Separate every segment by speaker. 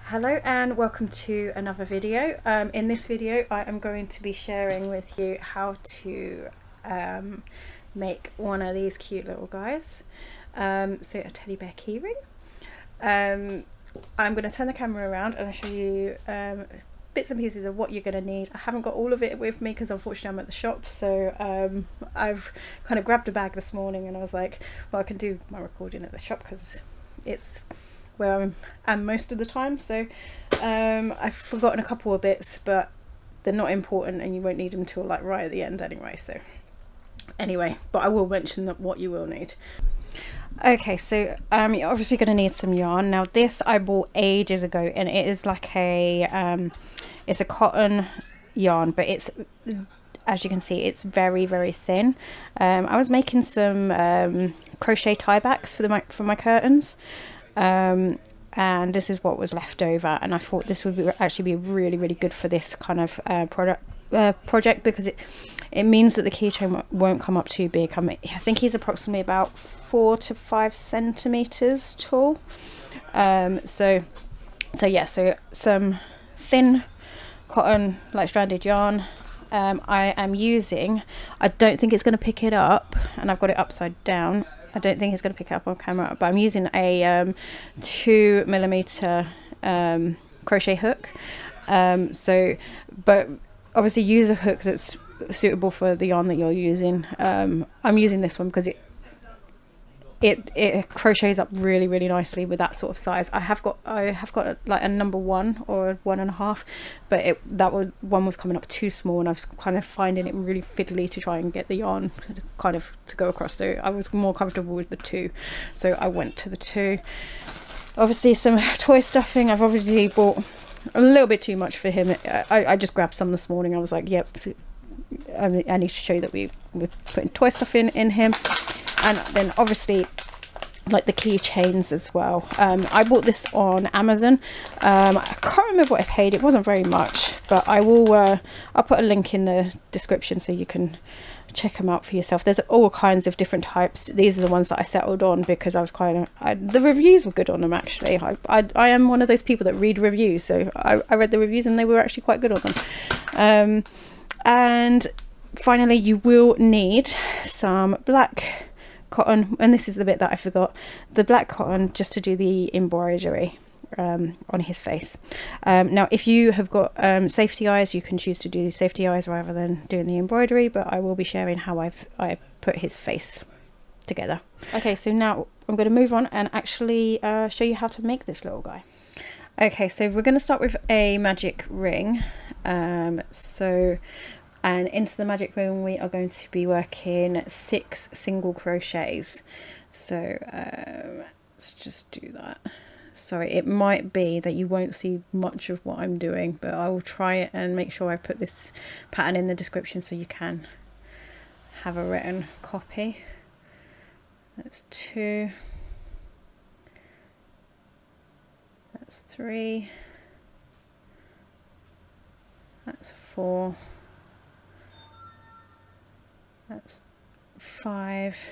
Speaker 1: Hello and welcome to another video. In this video I am going to be sharing with you how to make one of these cute little guys. So a teddy bear keyring. I'm going to turn the camera around and I'll show you bits and pieces of what you're going to need. I haven't got all of it with me because unfortunately I'm at the shop, so I've kind of grabbed a bag this morning and I was like, well, I can do my recording at the shop because it's where I'm most of the time. So I've forgotten a couple of bits, but they're not important and you won't need them till like right at the end anyway. So anyway, but I will mention that what you will need. Okay, so you're obviously going to need some yarn. Now this I bought ages ago and it is like a it's a cotton yarn, but it's, as you can see, it's very thin. I was making some crochet tiebacks for my curtains, and this is what was left over, and I thought this would actually be really good for this kind of project because it means that the keychain won't come up too big. I think he's approximately about 4 to 5 centimeters tall. So some thin cotton like stranded yarn. I am using, I don't think it's going to pick it up, and I've got it upside down. I don't think it's going to pick it up on camera, but I'm using a 2mm crochet hook. But obviously use a hook that's suitable for the yarn that you're using. I'm using this one because it crochets up really nicely with that sort of size. I have got like a number 1 or a 1.5, but that one was coming up too small and I was kind of finding it really fiddly to try and get the yarn kind of to go across. So I was more comfortable with the 2, so I went to the 2. Obviously some toy stuffing. I've obviously bought a little bit too much for him. I just grabbed some this morning. I was like, yep, I need to show you that we're putting toy stuff in him. And then obviously like the keychains as well. I bought this on Amazon. I can't remember what I paid. It wasn't very much, but I will I'll put a link in the description so you can check them out for yourself. There's all kinds of different types. These are the ones that I settled on because I was the reviews were good on them actually. I am one of those people that read reviews, so I read the reviews and they were actually quite good on them. And finally you will need some black cotton, and this is the bit that I forgot, the black cotton just to do the embroidery on his face. Now if you have got safety eyes, you can choose to do the safety eyes rather than doing the embroidery, but I will be sharing how I put his face together. Okay, so now I'm going to move on and actually show you how to make this little guy. Okay, so we're going to start with a magic ring. And into the magic ring we are going to be working 6 single crochets. So let's just do that. Sorry, it might be that you won't see much of what I'm doing, but I will try it and make sure I put this pattern in the description so you can have a written copy. That's 2, that's 3, that's 4, that's 5,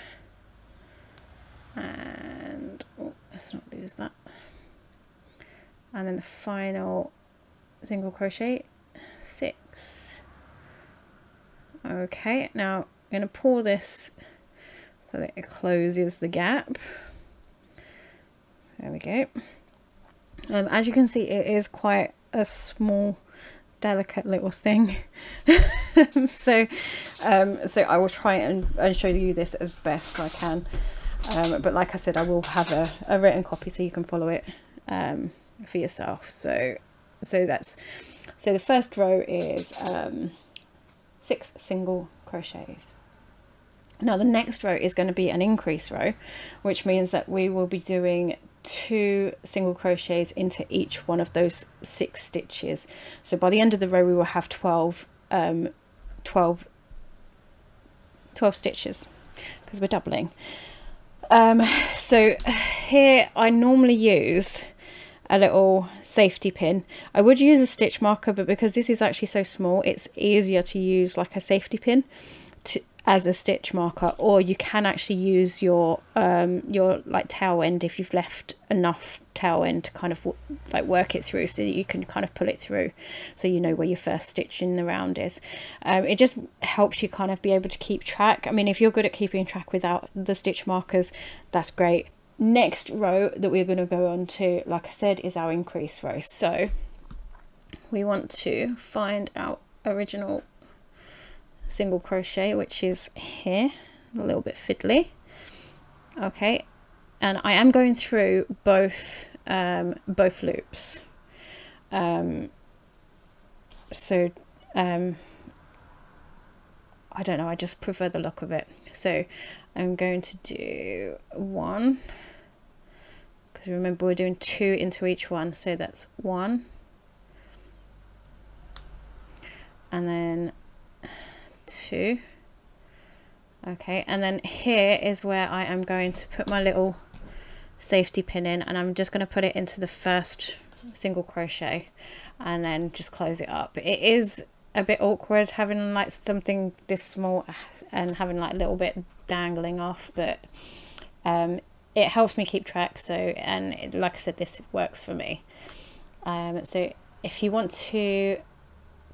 Speaker 1: and let's not lose that, and then the final single crochet 6. Okay, now I'm going to pull this so that it closes the gap. There we go. As you can see, it is quite a small delicate little thing. so I will try and show you this as best I can, but like I said, I will have a written copy so you can follow it for yourself. So the first row is 6 single crochets. Now the next row is going to be an increase row, which means that we will be doing 2 single crochets into each one of those 6 stitches. So by the end of the row we will have 12 stitches because we're doubling. So here I normally use a little safety pin. I would use a stitch marker, but because this is actually so small, it's easier to use like a safety pin as a stitch marker, or you can actually use your like tail end if you've left enough tail end to kind of like work it through, so that you can kind of pull it through, so you know where your first stitch in the round is. It just helps you kind of be able to keep track. I mean, if you're good at keeping track without the stitch markers, that's great. Next row that we're going to go on to, like I said, is our increase row. So we want to find our original single crochet, which is here, a little bit fiddly. Okay, and I am going through both loops. I don't know, I just prefer the look of it. So I'm going to do one, because remember we're doing 2 into each one, so that's 1, and then 2. Okay, and then here is where I am going to put my little safety pin in, and I'm just going to put it into the first single crochet and then just close it up. It is a bit awkward having like something this small and having like a little bit dangling off, but it helps me keep track. So, and like I said, this works for me. So if you want to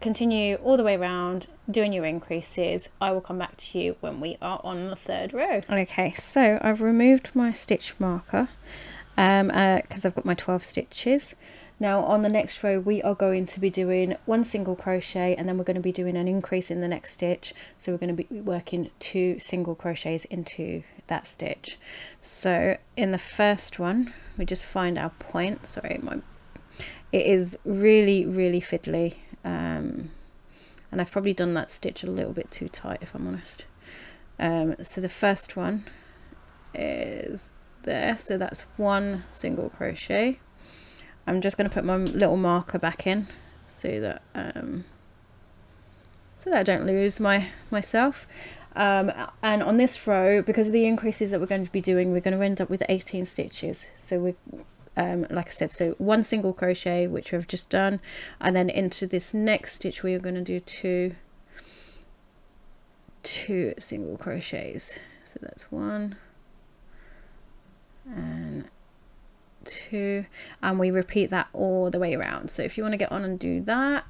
Speaker 1: continue all the way around doing your increases, I will come back to you when we are on the 3rd row. Okay, so I've removed my stitch marker because I've got my 12 stitches. Now on the next row we are going to be doing 1 single crochet, and then we're going to be doing an increase in the next stitch, so we're going to be working 2 single crochets into that stitch. So in the first one we just find our point. Sorry, it is really fiddly, and I've probably done that stitch a little bit too tight, if I'm honest. So the first one is there, so that's 1 single crochet. I'm just going to put my little marker back in so that I don't lose myself. And on this row, because of the increases that we're going to be doing, we're going to end up with 18 stitches. So we like I said, so 1 single crochet, which we've just done, and then into this next stitch we are going to do two single crochets. So that's 1 and 2, and we repeat that all the way around. So if you want to get on and do that,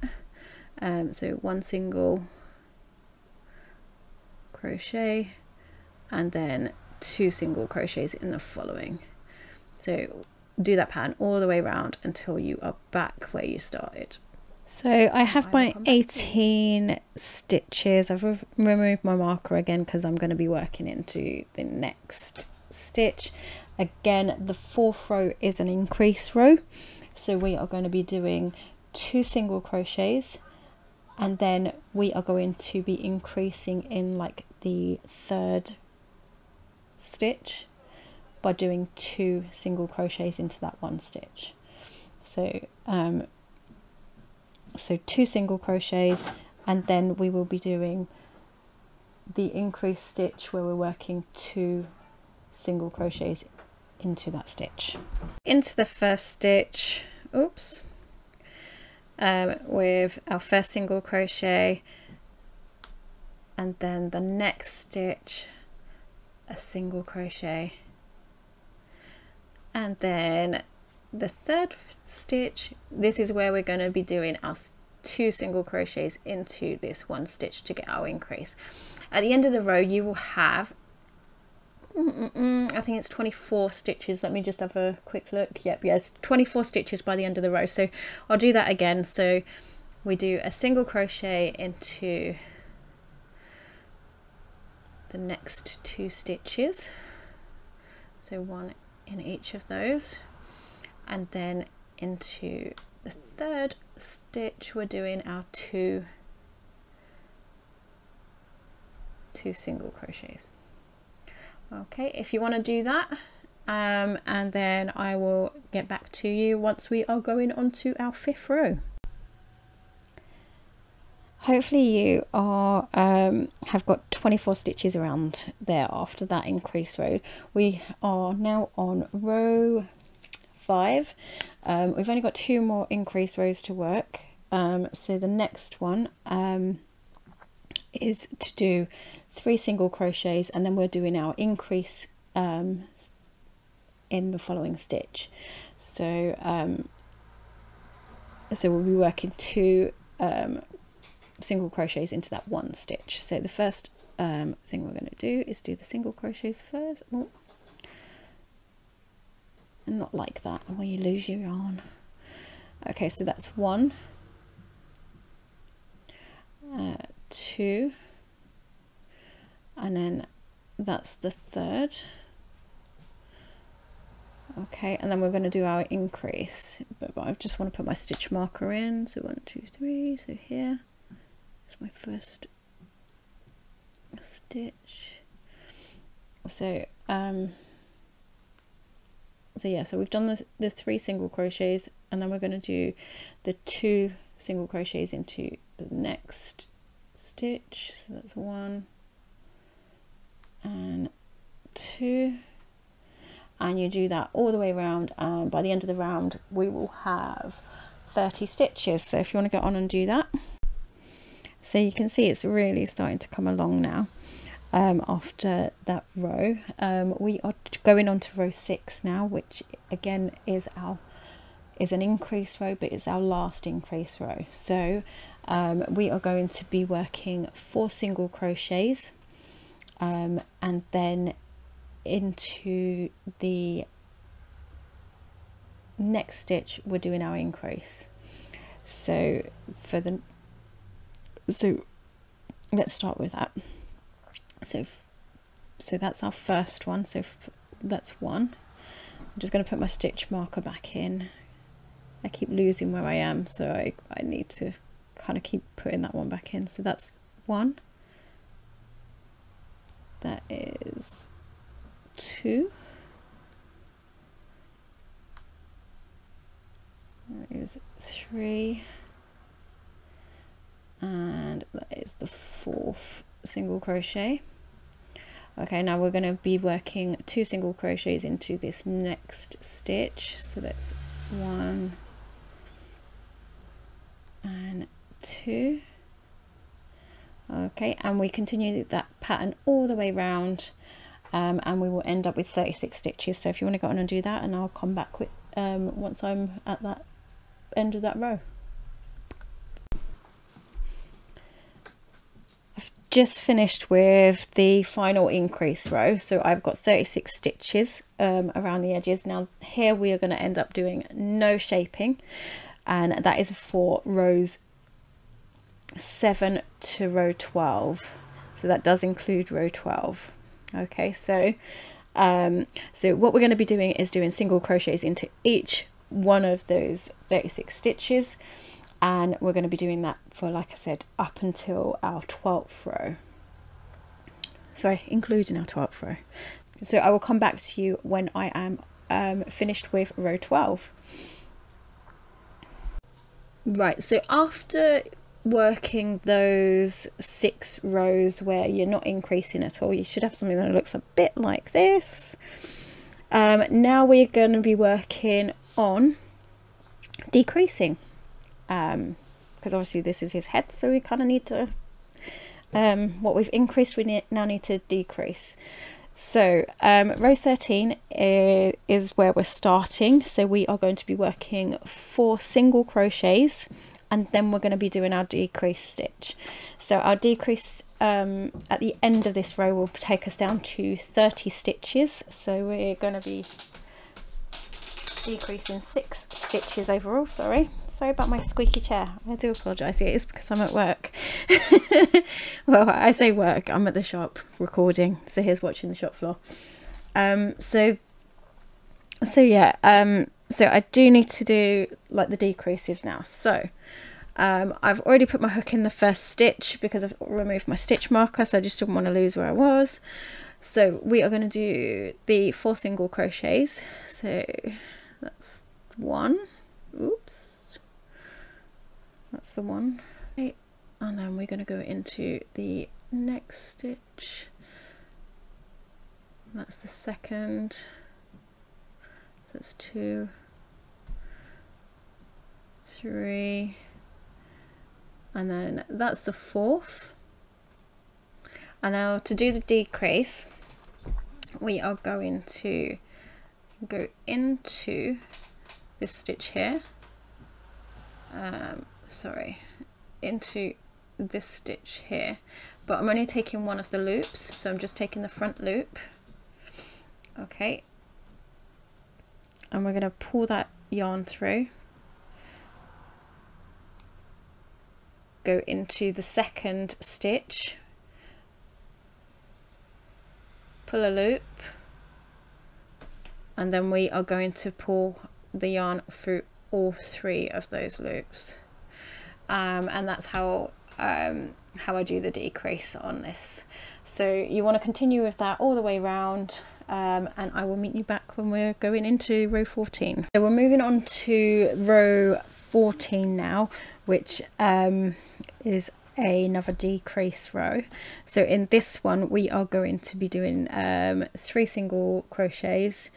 Speaker 1: so 1 single crochet and then 2 single crochets in the following. So do that pattern all the way around until you are back where you started. So I have my 18 stitches. I've removed my marker again because I'm going to be working into the next stitch. Again, the 4th row is an increase row, so we are going to be doing 2 single crochets, and then we are going to be increasing in like the 3rd stitch by doing 2 single crochets into that 1 stitch. So so 2 single crochets, and then we will be doing the increase stitch where we're working 2 single crochets into that stitch. Into the first stitch, oops, with our first single crochet, and then the next stitch a single crochet, and then the 3rd stitch, this is where we're going to be doing our 2 single crochets into this 1 stitch to get our increase. At the end of the row you will have I think it's 24 stitches. Let me just have a quick look. Yep, yes, 24 stitches by the end of the row. So I'll do that again. So we do a single crochet into the next 2 stitches, so 1 in each of those, and then into the 3rd stitch we're doing our two single crochets. Okay, if you want to do that, and then I will get back to you once we are going on to our 5th row. Hopefully you are have got 24 stitches around there after that increase row. We are now on row 5. We've only got 2 more increase rows to work, so the next one is to do 3 single crochets, and then we're doing our increase in the following stitch. So so we'll be working 2 single crochets into that one stitch. So the first thing we're going to do is do the single crochets first. Oh, and not like that where you lose your yarn. Okay, so that's 1, 2, and then that's the 3rd. Okay, and then we're going to do our increase, but I just want to put my stitch marker in. So 1, 2, 3. So here is my first stitch. So so yeah, so we've done the 3 single crochets, and then we're going to do the 2 single crochets into the next stitch. So that's 1 and 2, and you do that all the way around, and by the end of the round we will have 30 stitches. So if you want to get on and do that. So you can see it's really starting to come along now. After that row, we are going on to row 6 now, which again is an increase row, but it's our last increase row. So we are going to be working 4 single crochets, and then into the next stitch we're doing our increase. So let's start with that. So that's our first one. So that's 1. I'm just going to put my stitch marker back in. I keep losing where I am, so I need to kind of keep putting that one back in. So that's 1. That is 2. That is 3. And that is the 4th single crochet. Okay, now we're going to be working 2 single crochets into this next stitch. So that's 1 and 2. Okay, and we continue that pattern all the way around, and we will end up with 36 stitches. So if you want to go on and do that, and I'll come back with once I'm at that end of that row. Just finished with the final increase row, so I've got 36 stitches around the edges. Now here we are going to end up doing no shaping, and that is for rows 7 to row 12, so that does include row 12. Okay, so so what we're going to be doing is doing single crochets into each one of those 36 stitches, and we're going to be doing that for, like I said, up until our 12th row. Sorry, including our 12th row. So I will come back to you when I am finished with row 12. Right, so after working those 6 rows where you're not increasing at all, you should have something that looks a bit like this. Now we're going to be working on decreasing. Because obviously this is his head, so we kind of need to what we've increased we now need to decrease. So row 13 is where we're starting, so we are going to be working 4 single crochets, and then we're going to be doing our decrease stitch. So our decrease at the end of this row will take us down to 30 stitches, so we're going to be decreasing 6 stitches overall. Sorry about my squeaky chair, I do apologise. It is because I'm at work. Well, I say work, I'm at the shop recording, so here's watching the shop floor. So yeah, so I do need to do like the decreases now. So I've already put my hook in the first stitch because I've removed my stitch marker, so I just didn't want to lose where I was. So we are going to do the 4 single crochets. So that's 1, oops, that's the 1, and then we're going to go into the next stitch. That's the 2nd, so it's 2, 3, and then that's the 4th, And now to do the decrease, we are going to go into this stitch here, into this stitch here, but I'm only taking one of the loops, so I'm just taking the front loop. Okay, and we're going to pull that yarn through, go into the second stitch, pull a loop, and then we are going to pull the yarn through all 3 of those loops, and that's how I do the decrease on this. So you want to continue with that all the way around, and I will meet you back when we're going into row 14. So we're moving on to row 14 now, which is another decrease row. So in this one we are going to be doing 3 single crochets,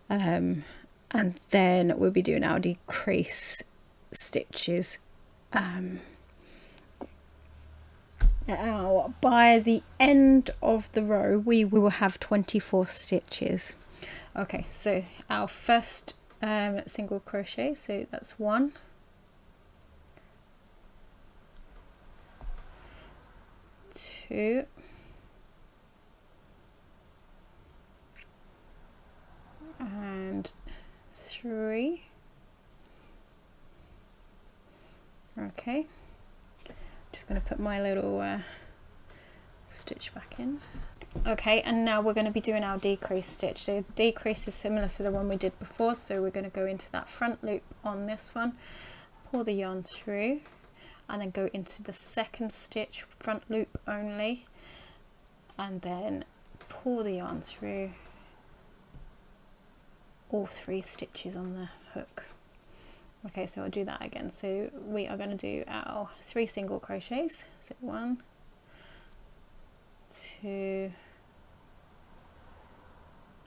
Speaker 1: and then we'll be doing our decrease stitches. Now by the end of the row we will have 24 stitches. Okay, so our first single crochet, so that's 1, 2, and 3. Okay, just going to put my little stitch back in. Okay, and now we're going to be doing our decrease stitch. So the decrease is similar to the one we did before, so we're going to go into that front loop on this one, pull the yarn through, and then go into the second stitch, front loop only, and then pull the yarn through all 3 stitches on the hook. Okay, so I'll do that again. So we are going to do our 3 single crochets, so 1, 2,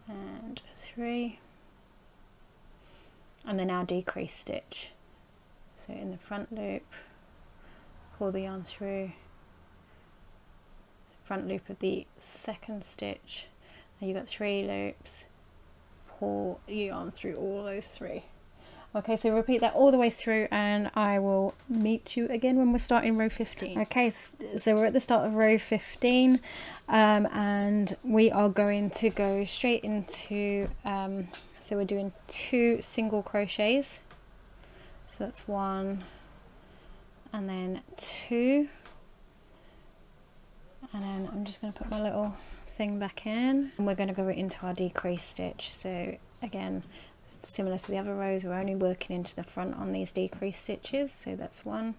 Speaker 1: and 3, and then our decrease stitch. So in the front loop, pull the yarn through, front loop of the second stitch, and you've got 3 loops, pull your yarn through all those 3. Okay, so repeat that all the way through, and I will meet you again when we're starting row 15. Okay, so we're at the start of row 15, and we are going to go straight into, so we're doing 2 single crochets, so that's 1, and then 2, and then I'm just going to put my little thing back in, and we're going to go into our decrease stitch. So again, similar to the other rows, we're only working into the front on these decrease stitches, so that's 1,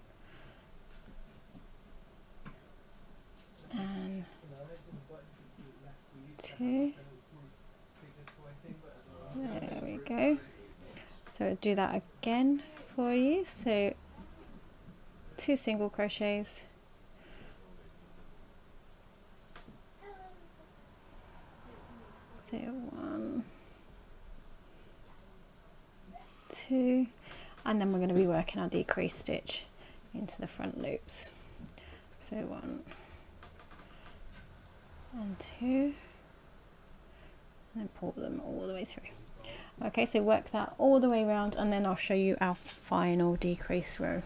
Speaker 1: and 2, there we go. So I'll do that again for you. So 2 single crochets, so 1, 2, and then we're going to be working our decrease stitch into the front loops. So 1 and 2, and then pull them all the way through. Okay, so work that all the way around, and then I'll show you our final decrease row.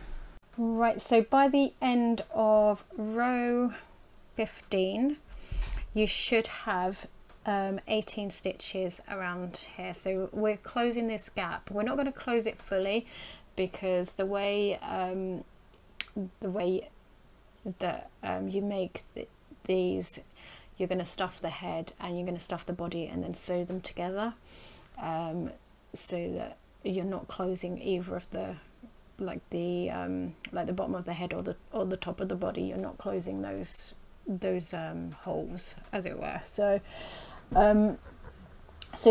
Speaker 1: Right, so by the end of row 15 you should have 18 stitches around here. So we're closing this gap. We're not going to close it fully because the way that you make these, you're going to stuff the head and you're going to stuff the body and then sew them together, so that you're not closing either of the like the bottom of the head or the top of the body. You're not closing those holes, as it were. So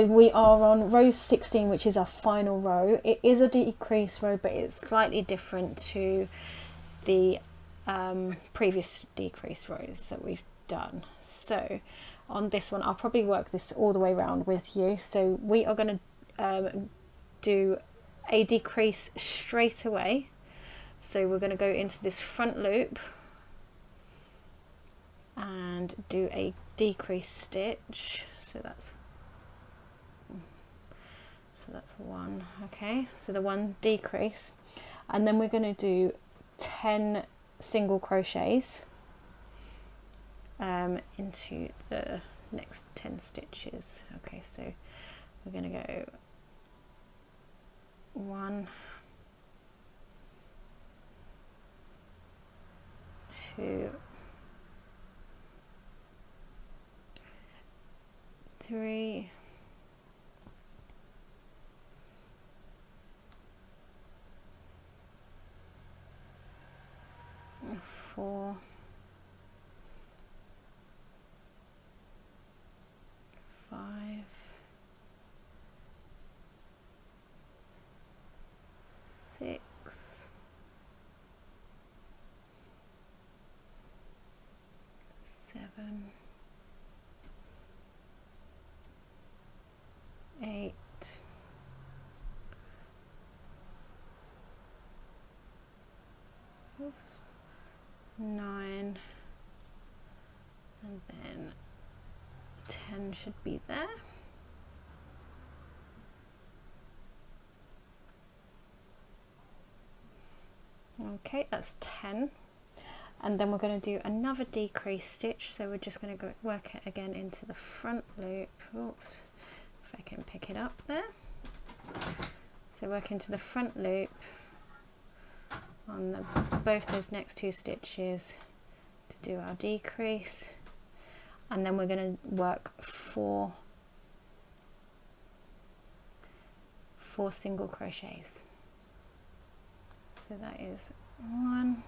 Speaker 1: we are on row 16, which is our final row. It is a decrease row, but it's slightly different to the previous decrease rows that we've done. So on this one, I'll probably work this all the way around with you. So we are going to do a decrease straight away. So we're going to go into this front loop, and do a decrease stitch. So that's one. Okay, so the one decrease, and then we're going to do 10 single crochets into the next 10 stitches. Okay, so we're going to go 1, 2, 3, 4, 5, 6, 7, 8, 9, and then 10 should be there. Okay, that's 10. And then we're going to do another decrease stitch, so we're just going to go work it again into the front loop. Oops, if I can pick it up there. So work into the front loop on both those next 2 stitches to do our decrease, and then we're going to work 4 single crochets. So that is 1,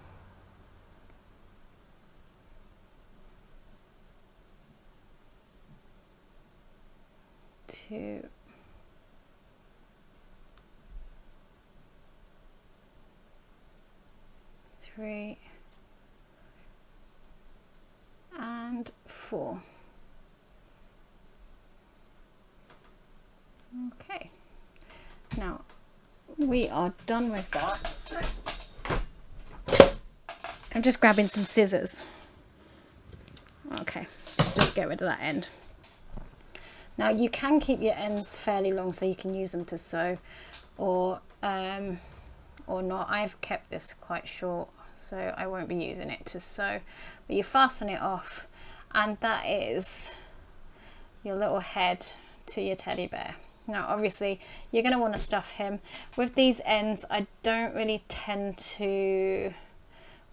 Speaker 1: 2, 3, and 4. Okay, now we are done with that. So I'm just grabbing some scissors. Okay, just to get rid of that end. Now you can keep your ends fairly long so you can use them to sew, or not. I've kept this quite short, so I won't be using it to sew. But you fasten it off, and that is your little head to your teddy bear. Now obviously you're going to want to stuff him. With these ends, I don't really tend to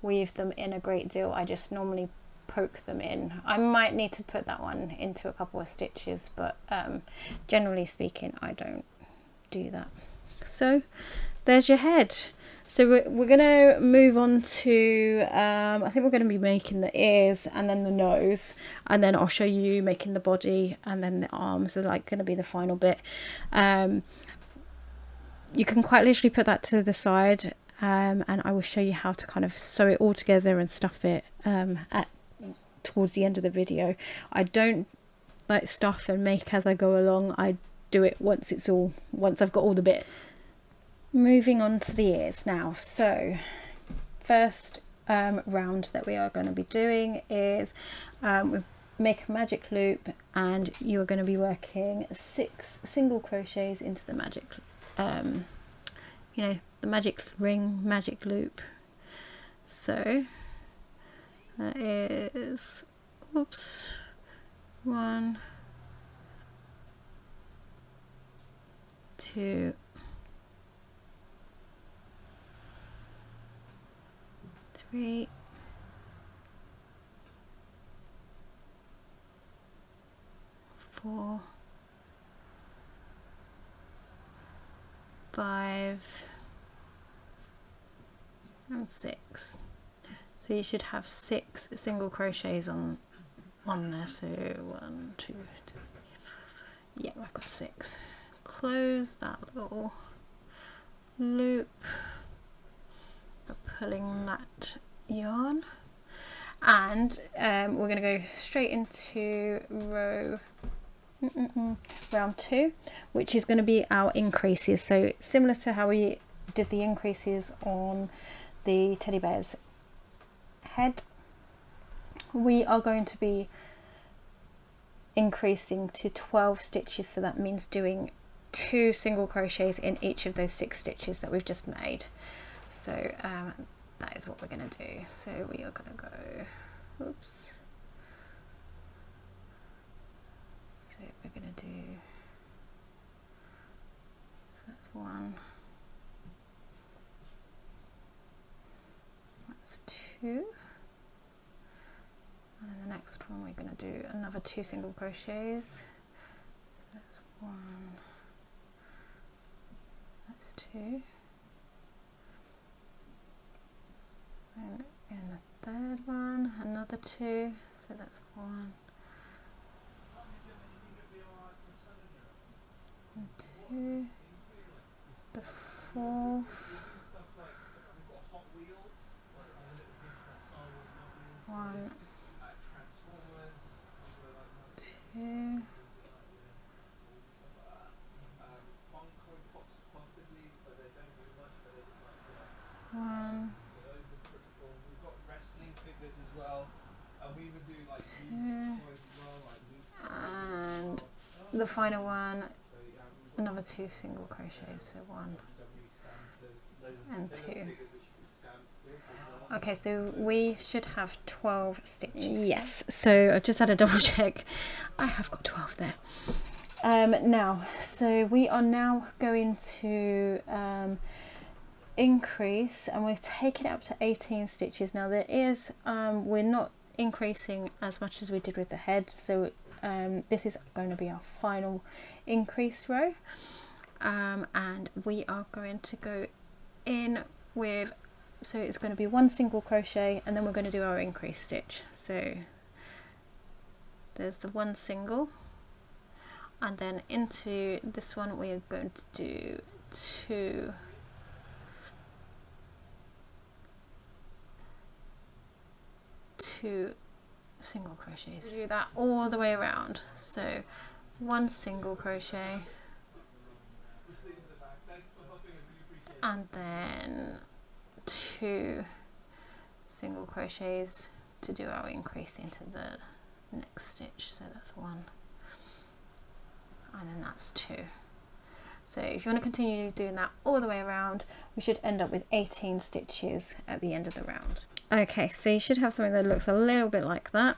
Speaker 1: weave them in a great deal. I just normally poke them in. I might need to put that one into a couple of stitches, but generally speaking I don't do that. So there's your head. So we're going to move on to I think we're going to be making the ears and then the nose, and then I'll show you making the body, and then the arms are like going to be the final bit. You can quite literally put that to the side, and I will show you how to kind of sew it all together and stuff it towards the end of the video. I don't like stuff and make as I go along. I do it once I've got all the bits. Moving on to the ears now. So first round that we are going to be doing is we make a magic loop, and you are going to be working 6 single crochets into the magic the magic ring, magic loop. So that is, oops, 1, 2, 3, 4, 5, and 6. So you should have 6 single crochets on there. So 1, 2, 3, 4. Yeah, I've got 6. Close that little loop by pulling that yarn, and we're going to go straight into round 2, which is going to be our increases. So similar to how we did the increases on the teddy bear's head we are going to be increasing to 12 stitches, so that means doing 2 single crochets in each of those 6 stitches that we've just made. So that is what we're going to do. So we are going to go, oops, so we're going to do, so that's 1, that's 2, and then the next one we're going to do another 2 single crochets. That's 1, that's 2, and in the third one another 2, so that's 1 and 2, the 4th, 1, 2, 1, 2, and the final one, another 2 single crochets, so 1 and 2. Okay, so we should have 12 stitches. Yes, so I've just had a double check. I have got 12 there. Now, so we are now going to increase, and we've taken it up to 18 stitches. Now there is, we're not increasing as much as we did with the head, so this is going to be our final increase row, and we are going to go in with, so it's going to be 1 single crochet, and then we're going to do our increase stitch. So there's the 1 single, and then into this one we are going to do 2 single crochets. Do that all the way around, so 1 single crochet, and then 2 single crochets to do our increase into the next stitch. So that's 1, and then that's 2. So if you want to continue doing that all the way around, we should end up with 18 stitches at the end of the round. Okay, so you should have something that looks a little bit like that,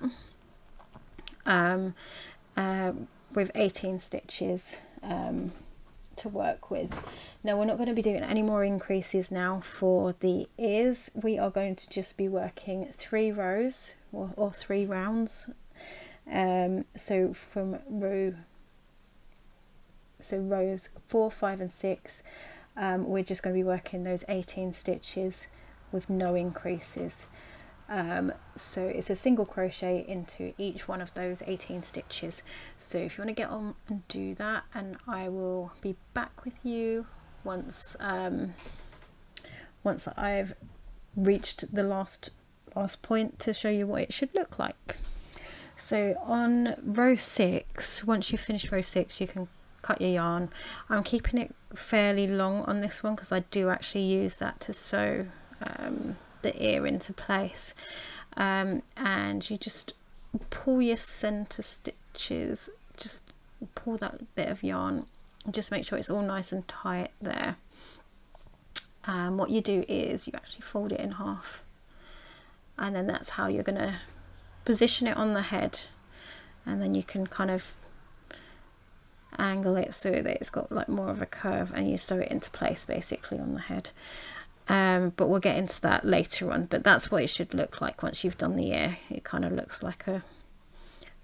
Speaker 1: with 18 stitches to work with. Now we're not going to be doing any more increases now for the ears. We are going to just be working 3 rows or 3 rounds. So from rows 4, 5 and 6, we're just going to be working those 18 stitches with no increases. So it's a single crochet into each one of those 18 stitches. So if you want to get on and do that, and I will be back with you once once I've reached the last point to show you what it should look like. So on row 6, once you've finished row 6, you can cut your yarn. I'm keeping it fairly long on this one because I do actually use that to sew the ear into place, and you just pull your center stitches, just pull that bit of yarn, just make sure it's all nice and tight there. What you do is you actually fold it in half, and then that's how you're going to position it on the head, and then you can kind of angle it so that it's got like more of a curve, and you sew it into place basically on the head. But we'll get into that later on, but that's what it should look like once you've done the ear. It kind of looks like a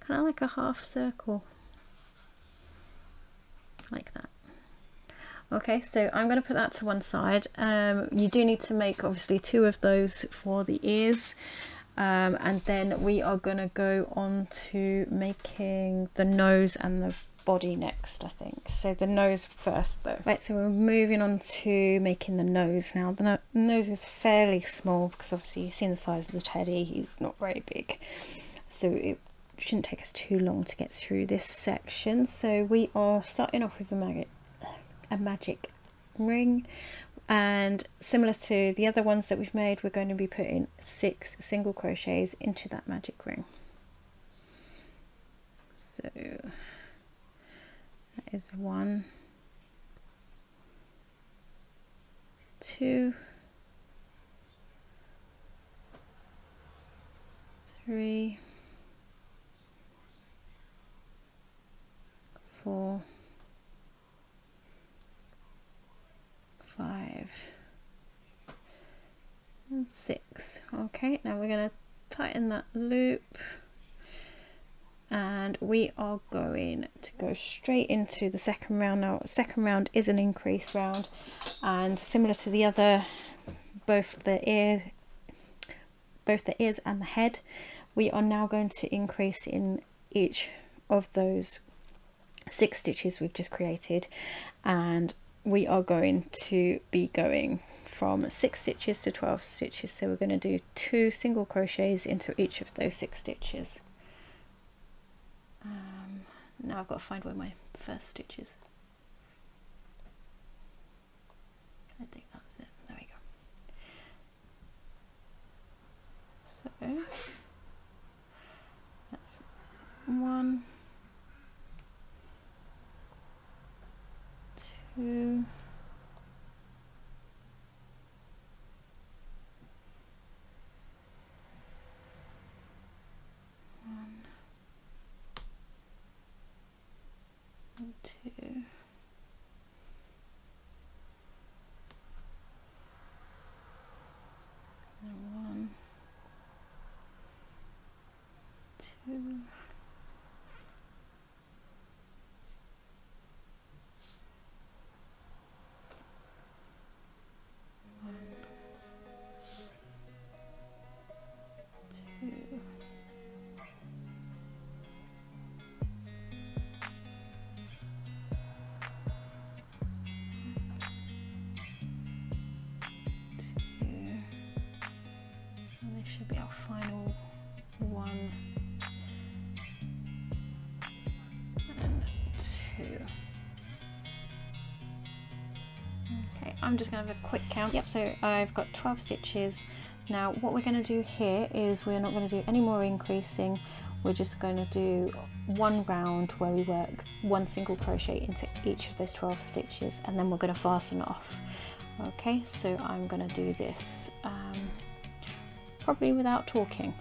Speaker 1: half circle, like that. Okay, so I'm going to put that to one side. You do need to make obviously 2 of those for the ears, and then we are going to go on to making the nose and the body next, I think. So the nose first though. Right, so we're moving on to making the nose now. The nose is fairly small because obviously you've seen the size of the teddy, he's not very big, so it shouldn't take us too long to get through this section. So we are starting off with a magic ring, And similar to the other ones that we've made, we're going to be putting 6 single crochets into that magic ring. So that is 1, 2, 3, 4, 5 and 6. Okay, now we're going to tighten that loop, and we are going to go straight into the second round. Now, second round is an increase round, and similar to the other, both the ears and the head, we are now going to increase in each of those 6 stitches we've just created, and we are going to be going from 6 stitches to 12 stitches. So we're going to do 2 single crochets into each of those 6 stitches. Now I've got to find where my first stitch is. I think that's it. There we go. So that's 1, 2, 2, and 1, 2, 1, 2, 2, and this should be our final 1 and 2. Okay, I'm just going to have a quick count. Yep, so I've got 12 stitches. Now what we're going to do here is we're not going to do any more increasing. We're just going to do 1 round where we work 1 single crochet into each of those 12 stitches, and then we're going to fasten off. Okay, so I'm going to do this probably without talking.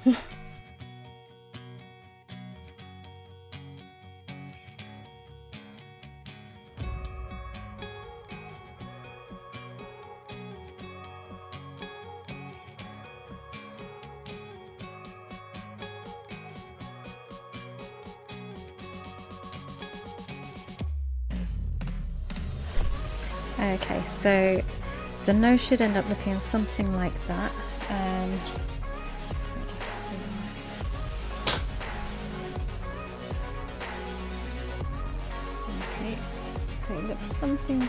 Speaker 1: Okay, so the nose should end up looking something like that. Okay, so it looks something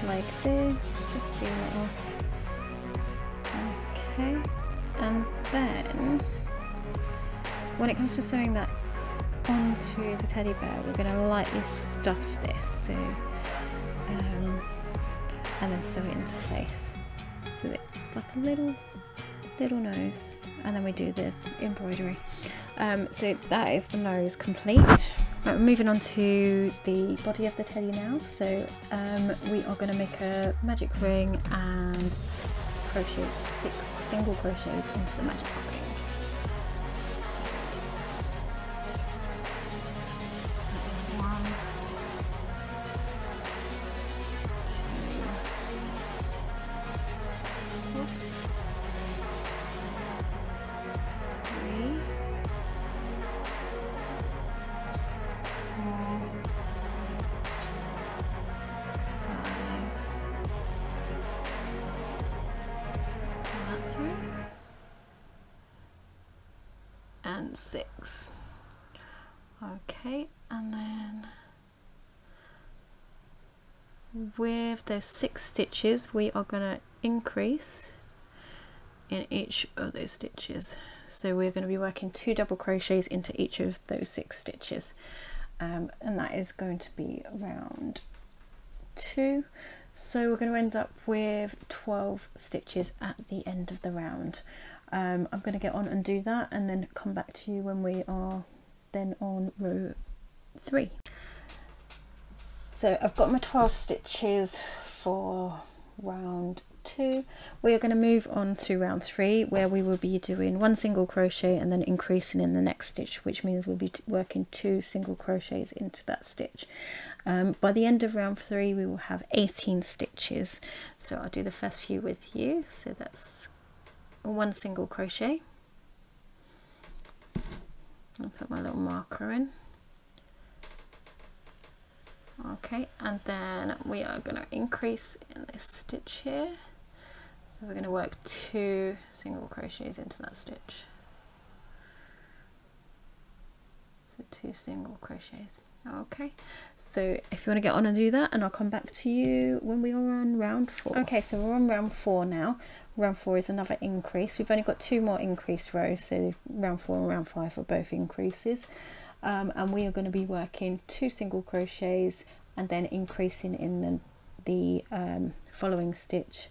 Speaker 1: like this. Just see that off. Okay, and then when it comes to sewing that onto the teddy bear, we're going to lightly stuff this. So. And then sew it into place, so that it's like a little nose, and then we do the embroidery. So that is the nose complete. Right, we're moving on to the body of the teddy now. So we are going to make a magic ring and crochet 6 single crochets into the magic ring. So that's 1, 2, oops, 3, 4, 5, so pull that through, and 6. Okay, and then with those 6 stitches we are going to increase in each of those stitches. So we're going to be working 2 double crochets into each of those 6 stitches, and that is going to be round 2. So we're going to end up with 12 stitches at the end of the round. I'm going to get on and do that and then come back to you when we are then on row 3. So I've got my 12 stitches for round 2. We are going to move on to round 3, where we will be doing 1 single crochet and then increasing in the next stitch, which means we'll be working 2 single crochets into that stitch. By the end of round 3 we will have 18 stitches, so I'll do the first few with you. So that's 1 single crochet. I'll put my little marker in. Okay, and then we are going to increase in this stitch here. So we're going to work 2 single crochets into that stitch. So 2 single crochets. Okay, so if you want to get on and do that, and I'll come back to you when we are on round 4. Okay, so we're on round 4 now. Round 4 is another increase. We've only got 2 more increased rows, so round 4 and round 5 are both increases. And we are going to be working 2 single crochets and then increasing in the following stitch,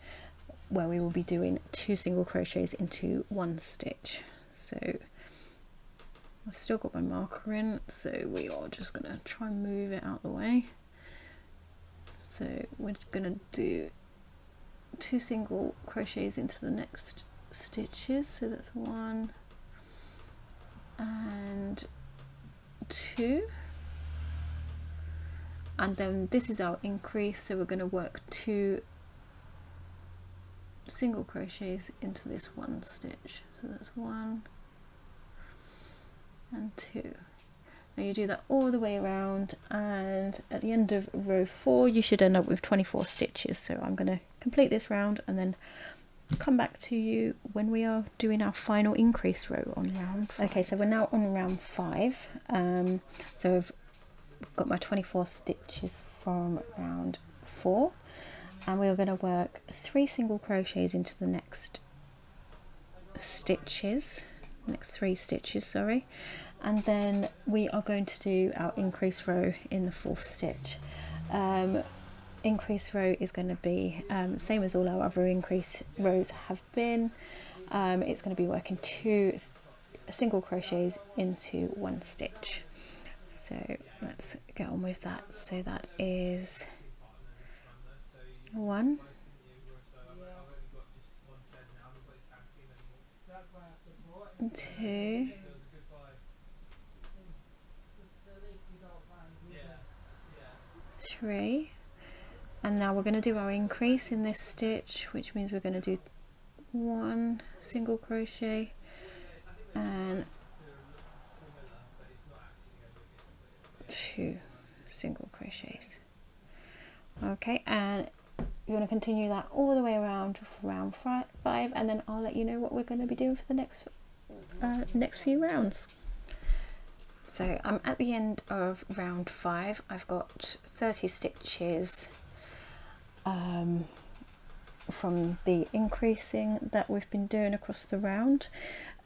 Speaker 1: where we will be doing 2 single crochets into 1 stitch. So I've still got my marker in, so we are just going to try and move it out of the way. So we're going to do 2 single crochets into the next stitches, so that's 1 and 2, and then this is our increase, so we're going to work 2 single crochets into this 1 stitch, so that's 1 and 2. Now you do that all the way around, and at the end of row 4 you should end up with 24 stitches. So I'm going to complete this round and then come back to you when we are doing our final increase row on round 5. Okay, so we're now on round 5. So I've got my 24 stitches from round 4, and we're going to work 3 single crochets into the next next 3 stitches, sorry, and then we are going to do our increase row in the 4th stitch. Increase row is going to be same as all our other increase rows have been. It's going to be working 2 single crochets into 1 stitch. So let's get on with that. So that is 1, 2, 3, and now we're going to do our increase in this stitch, which means we're going to do 1 single crochet and 2 single crochets. Okay, and you want to continue that all the way around for round 5, and then I'll let you know what we're going to be doing for the next few rounds. So I'm at the end of round 5. I've got 30 stitches from the increasing that we've been doing across the round.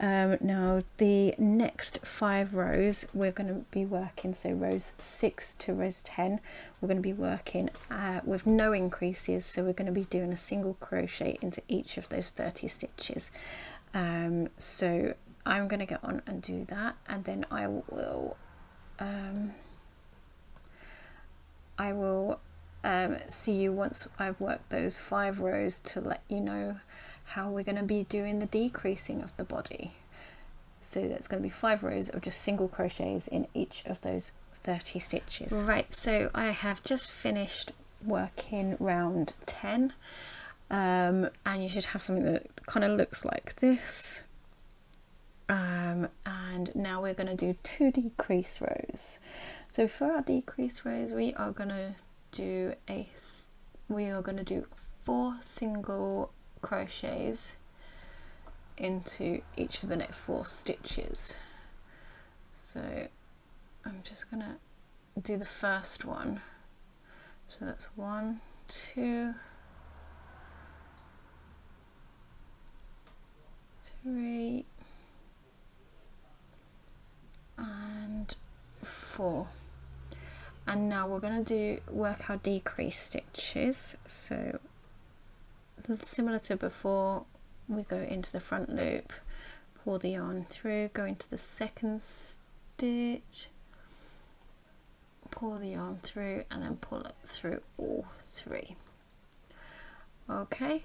Speaker 1: Now the next 5 rows we're going to be working, so rows 6 to rows 10, we're going to be working with no increases, so we're going to be doing a single crochet into each of those 30 stitches. So I'm going to get on and do that, and then I will see you once I've worked those 5 rows to let you know how we're going to be doing the decreasing of the body. So that's going to be 5 rows of just single crochets in each of those 30 stitches. Right, so I have just finished working round 10, and you should have something that kind of looks like this. And now we're going to do 2 decrease rows. So for our decrease rows we are going to do 4 single crochets into each of the next 4 stitches. So I'm just going to do the first one. So that's 1, 2, 3 and 4, and now we're going to work our decrease stitches. So similar to before, we go into the front loop, pull the yarn through, go into the second stitch, pull the yarn through, and then pull it through all three. Okay,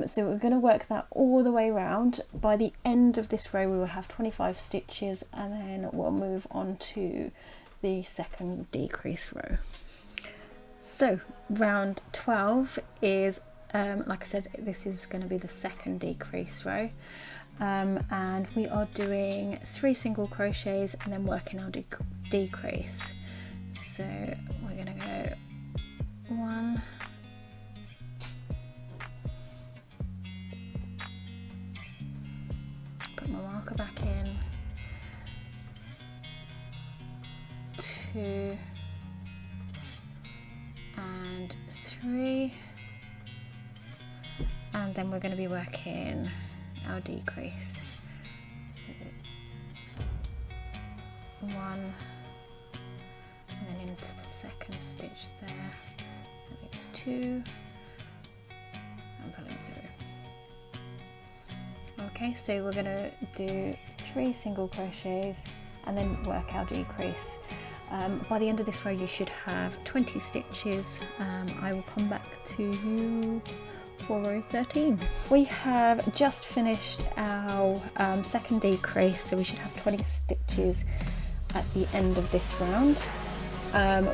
Speaker 1: so we're going to work that all the way around. By the end of this row we will have 25 stitches, and then we'll move on to the second decrease row. So round 12 is like I said, this is going to be the second decrease row, and we are doing 3 single crochets and then working our decrease. So we're going to go 1, put my marker back in, 2 and 3, and then we're going to be working our decrease. So 1, and then into the second stitch there, that makes 2, and pulling through. Okay, so we're going to do 3 single crochets and then work our decrease. By the end of this row you should have 20 stitches. I will come back to you for row 13. We have just finished our second decrease, so we should have 20 stitches at the end of this round.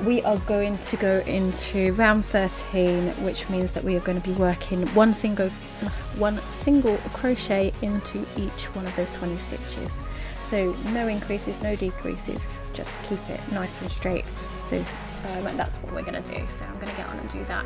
Speaker 1: We are going to go into round 13, which means that we are going to be working one single crochet into each one of those 20 stitches. So no increases, no decreases, just to keep it nice and straight. So that's what we're going to do. So I'm going to get on and do that.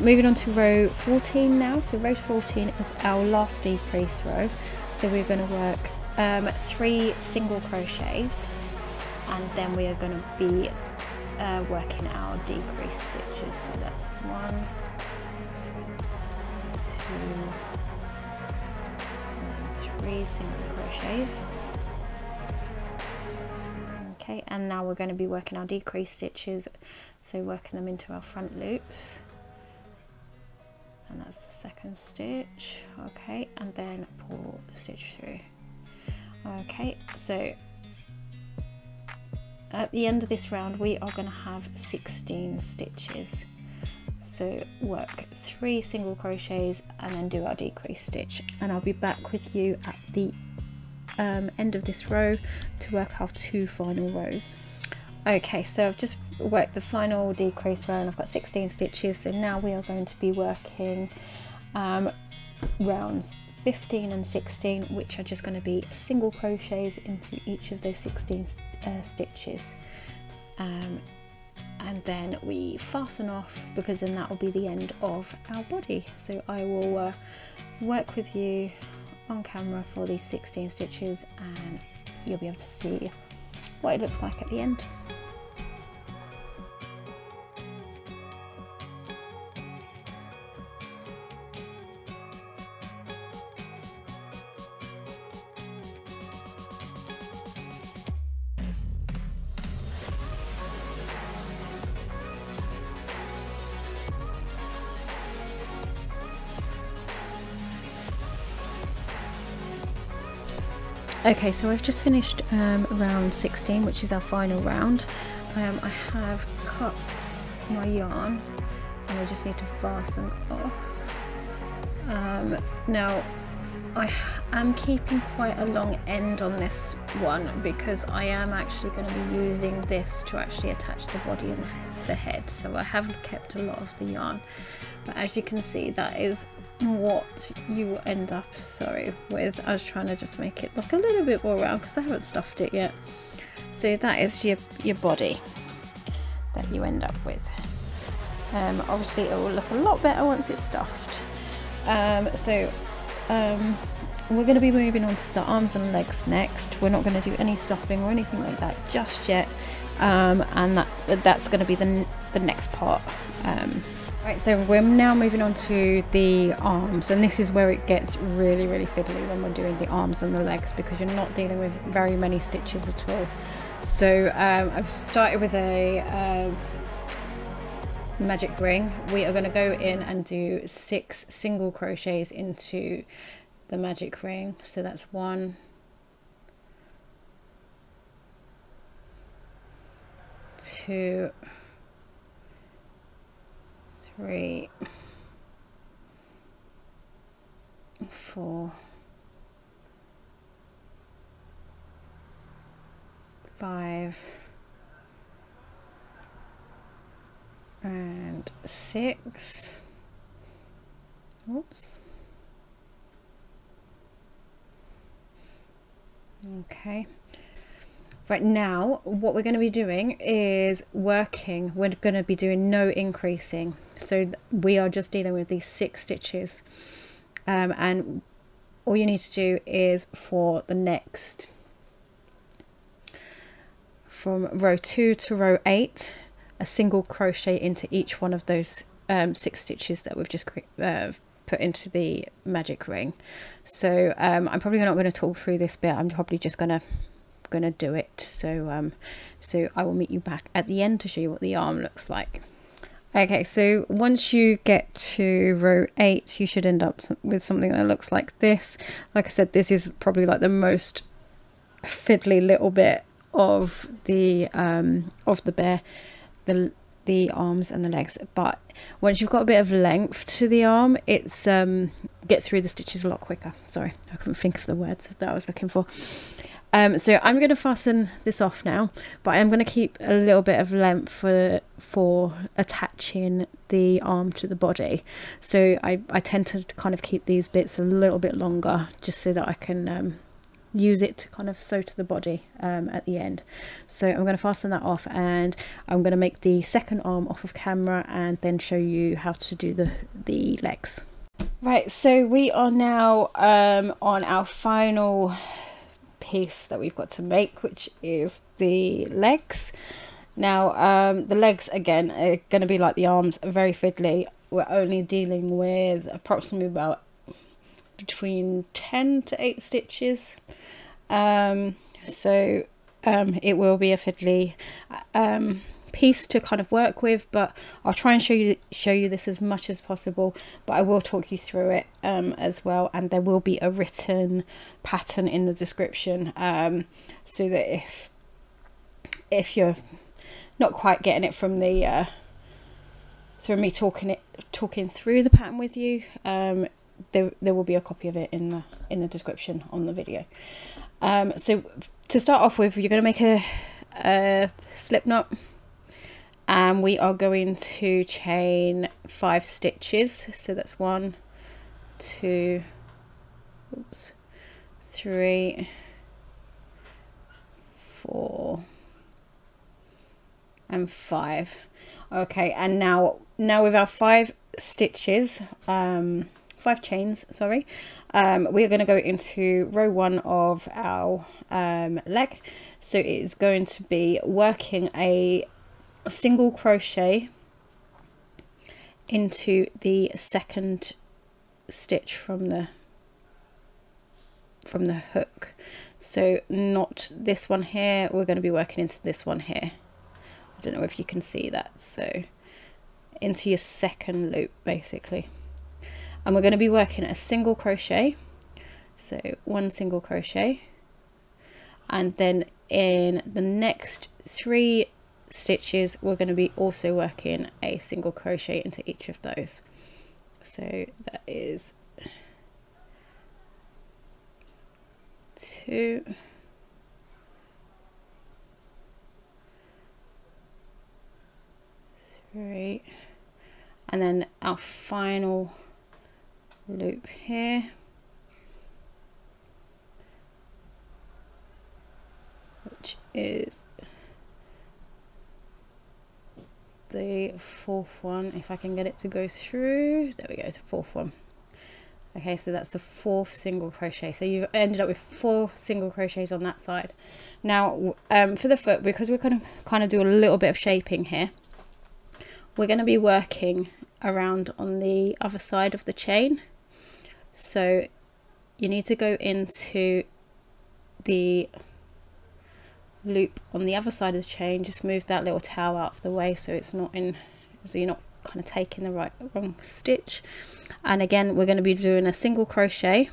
Speaker 1: Moving on to row 14 now. So row 14 is our last decrease row. So we're going to work 3 single crochets, and then we are going to be working our decrease stitches. So that's 1, 2, and then 3 single crochets. Okay, and now we're going to be working our decrease stitches, so working them into our front loops. And that's the second stitch. Okay, and then pull the stitch through. Okay, so at the end of this round we are going to have 16 stitches. So work 3 single crochets and then do our decrease stitch, and I'll be back with you at the end of this row to work our 2 final rows. Okay, so I've just worked the final decrease row and I've got 16 stitches, so now we are going to be working rounds 15 and 16, which are just going to be single crochets into each of those 16 stitches, and then we fasten off, because then that will be the end of our body. So I will work with you on camera for these 16 stitches, and you'll be able to see what it looks like at the end. Okay, so I've just finished round 16, which is our final round. I have cut my yarn and I just need to fasten off. Now I am keeping quite a long end on this one, because I am actually going to be using this to actually attach the body and the head, so I haven't kept a lot of the yarn, but as you can see that is what you will end up with. I was trying to just make it look a little bit more round because I haven't stuffed it yet. So that is your body that you end up with. Obviously it will look a lot better once it's stuffed. We're going to be moving on to the arms and legs next. We're not going to do any stuffing or anything like that just yet, and that's going to be the next part. Right, so we're now moving on to the arms, and this is where it gets really fiddly when we're doing the arms and the legs, because you're not dealing with very many stitches at all. So I've started with a magic ring. We are going to go in and do 6 single crochets into the magic ring. So that's 1, 2, 3, 4, 5, and 6. Oops. Okay. Right, now what we're going to be doing is we're going to be doing no increasing, so we are just dealing with these 6 stitches, and all you need to do is for the next, from row 2 to row 8, a single crochet into each one of those 6 stitches that we've just put into the magic ring. So I'm probably not going to talk through this bit. I'm probably just gonna do it. So so I will meet you back at the end to show you what the arm looks like. Okay, so once you get to row 8, you should end up with something that looks like this. Like I said, this is probably like the most fiddly little bit of the bear, the arms and the legs. But once you've got a bit of length to the arm, it's get through the stitches a lot quicker. Sorry, I couldn't think of the words that I was looking for. So I'm going to fasten this off now, but I'm going to keep a little bit of length for attaching the arm to the body. So I tend to kind of keep these bits a little bit longer, just so that I can use it to kind of sew to the body at the end. So I'm going to fasten that off, and I'm going to make the second arm off of camera and then show you how to do the legs. Right, so we are now on our final piece that we've got to make, which is the legs. Now the legs again are going to be like the arms, very fiddly. We're only dealing with approximately about between 10 to 8 stitches, so it will be a fiddly piece to kind of work with, but I'll try and show you this as much as possible, but I will talk you through it as well, and there will be a written pattern in the description, so that if you're not quite getting it from the through me talking through the pattern with you, there will be a copy of it in the description on the video. So to start off with, you're going to make a slip knot, and we are going to chain 5 stitches. So that's 1, 2, 3, 4 and 5. Okay, and now with our 5 stitches, 5 chains, sorry, we are going to go into row 1 of our leg. So it is going to be working a single crochet into the second stitch from the hook. So not this one here, we're going to be working into this one here. I don't know if you can see that. So into your second loop basically, and we're going to be working a single crochet, so 1 single crochet, and then in the next 3 stitches we're going to be also working a single crochet into each of those. So that is 2, 3, and then our final loop here, which is the fourth one, if I can get it to go through. There we go, it's the fourth one. Okay, so that's the fourth single crochet. So you've ended up with 4 single crochets on that side. Now for the foot, because we're going to kind of do a little bit of shaping here, we're going to be working around on the other side of the chain. So you need to go into the loop on the other side of the chain, just move that little tail out of the way so it's not in, so you're not kind of taking the wrong stitch. And again, we're going to be doing a single crochet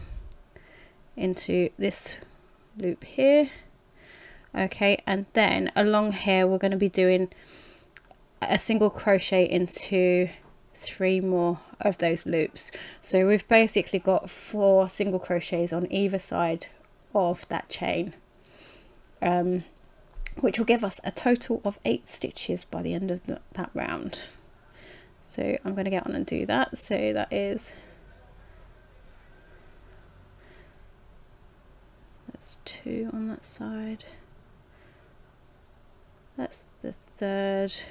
Speaker 1: into this loop here. Okay, and then along here we're going to be doing a single crochet into 3 more of those loops. So we've basically got 4 single crochets on either side of that chain, which will give us a total of 8 stitches by the end of that round. So I'm going to get on and do that. So that is, that's 2 on that side, that's the 3rd,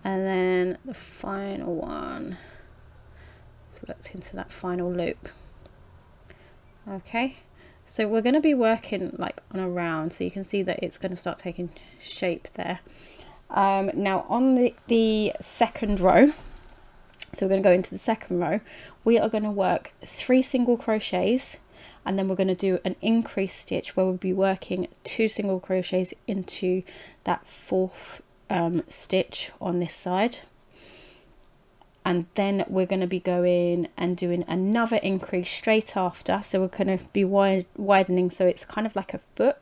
Speaker 1: and then the final one is worked into that final loop. Okay, so we're going to be working like on a round, so you can see that it's going to start taking shape there. Now on the second row, so we're going to go into the second row, we are going to work 3 single crochets, and then we're going to do an increase stitch where we'll be working 2 single crochets into that 4th stitch on this side, and then we're going to be going and doing another increase straight after. So we're going to be widening, so it's kind of like a foot,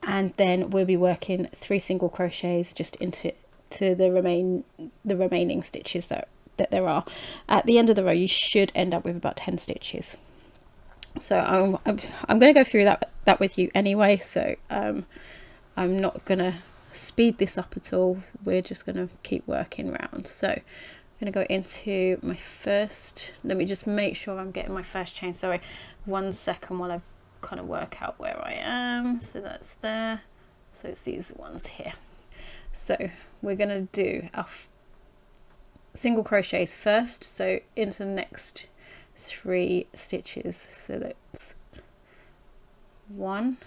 Speaker 1: and then we'll be working 3 single crochets just into the remaining stitches that there are. At the end of the row you should end up with about 10 stitches. So I'm going to go through that with you anyway, so I'm not going to speed this up at all. We're just going to keep working round. So I'm going to go into my first, let me just make sure I'm getting my first chain. Sorry, 1 second while I kind of work out where I am. So that's there, so it's these ones here. So we're going to do our single crochets first, so into the next 3 stitches. So that's 1,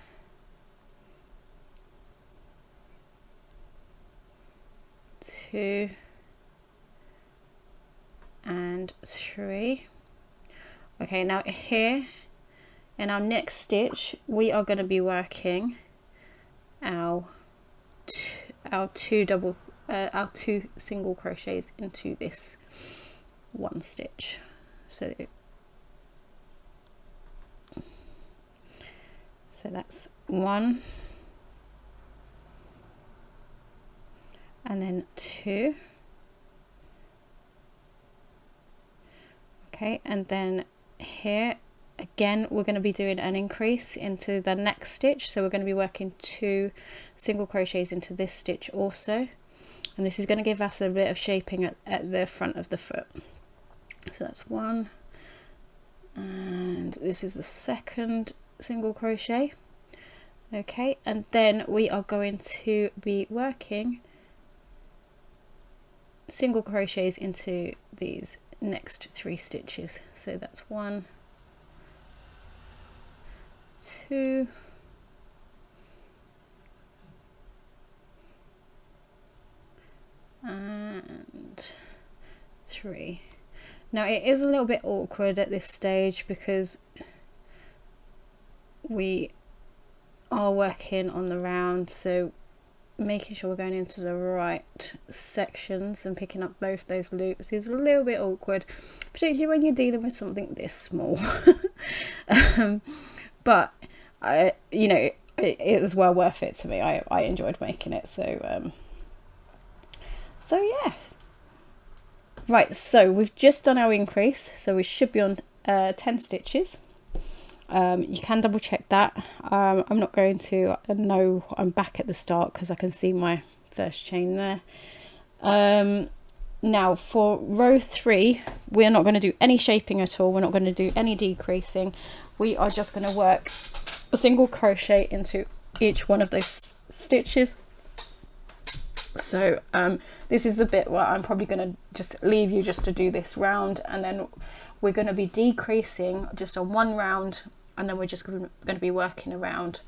Speaker 1: 2 and 3. Okay, now here in our next stitch we are going to be working our 2 single crochets into this 1 stitch. So that's 1 and then 2. Okay, and then here again we're going to be doing an increase into the next stitch, so we're going to be working 2 single crochets into this stitch also, and this is going to give us a bit of shaping at the front of the foot. So that's 1, and this is the second single crochet. Okay, and then we are going to be working single crochets into these next 3 stitches. So that's 1, 2, and 3. Now it is a little bit awkward at this stage because we are working on the round, so making sure we're going into the right sections and picking up both those loops is a little bit awkward, particularly when you're dealing with something this small. But you know, it was well worth it to me. I enjoyed making it, so yeah. Right, so we've just done our increase, so we should be on 10 stitches. You can double check that. I'm not going to. I'm back at the start because I can see my first chain there. Now for row 3, we're not going to do any shaping at all. We're not going to do any decreasing. We are just going to work a single crochet into each one of those stitches. So this is the bit where I'm probably going to just leave you just to do this round, and then we're going to be decreasing just on one round, and then we're just going to be working around,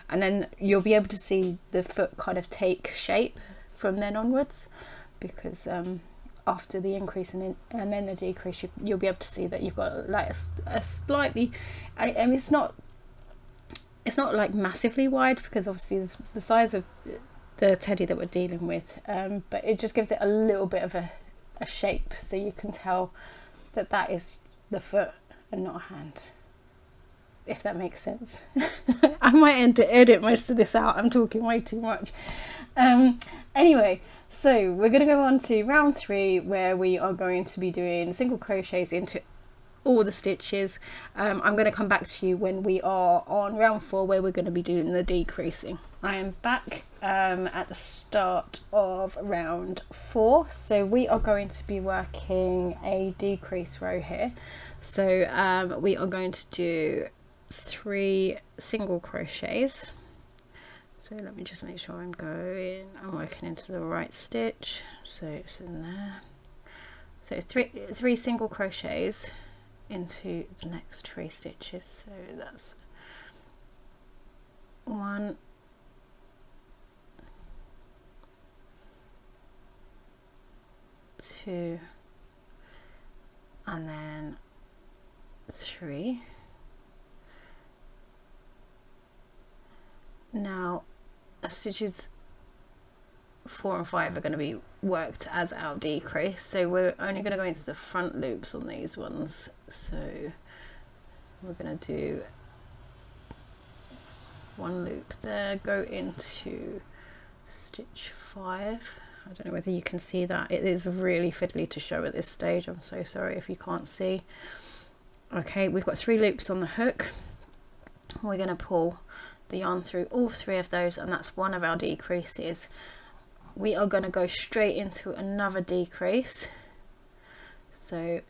Speaker 1: and then you'll be able to see the foot kind of take shape from then onwards, because after the increase and then the decrease, you'll be able to see that you've got like a slightly, I mean, it's not like massively wide, because obviously the size of the teddy that we're dealing with, but it just gives it a little bit of a shape, so you can tell that that is the foot and not a hand, if that makes sense. I might edit most of this out, I'm talking way too much. Anyway, so we're going to go on to round 3, where we are going to be doing single crochets into all the stitches. I'm going to come back to you when we are on round 4, where we're going to be doing the decreasing. I am back at the start of round 4, so we are going to be working a decrease row here. So we are going to do 3 single crochets. So let me just make sure I'm working into the right stitch, so it's in there. So it's 3 single crochets into the next 3 stitches. So that's 1, 2, and then 3. Now stitches 4 and 5 are going to be worked as our decrease, so we're only going to go into the front loops on these ones. So we're going to do 1 loop there, go into stitch 5. I don't know whether you can see that. It is really fiddly to show at this stage, I'm so sorry if you can't see. Okay, we've got 3 loops on the hook. We're going to pull the yarn through all 3 of those, and that's one of our decreases. We are going to go straight into another decrease, so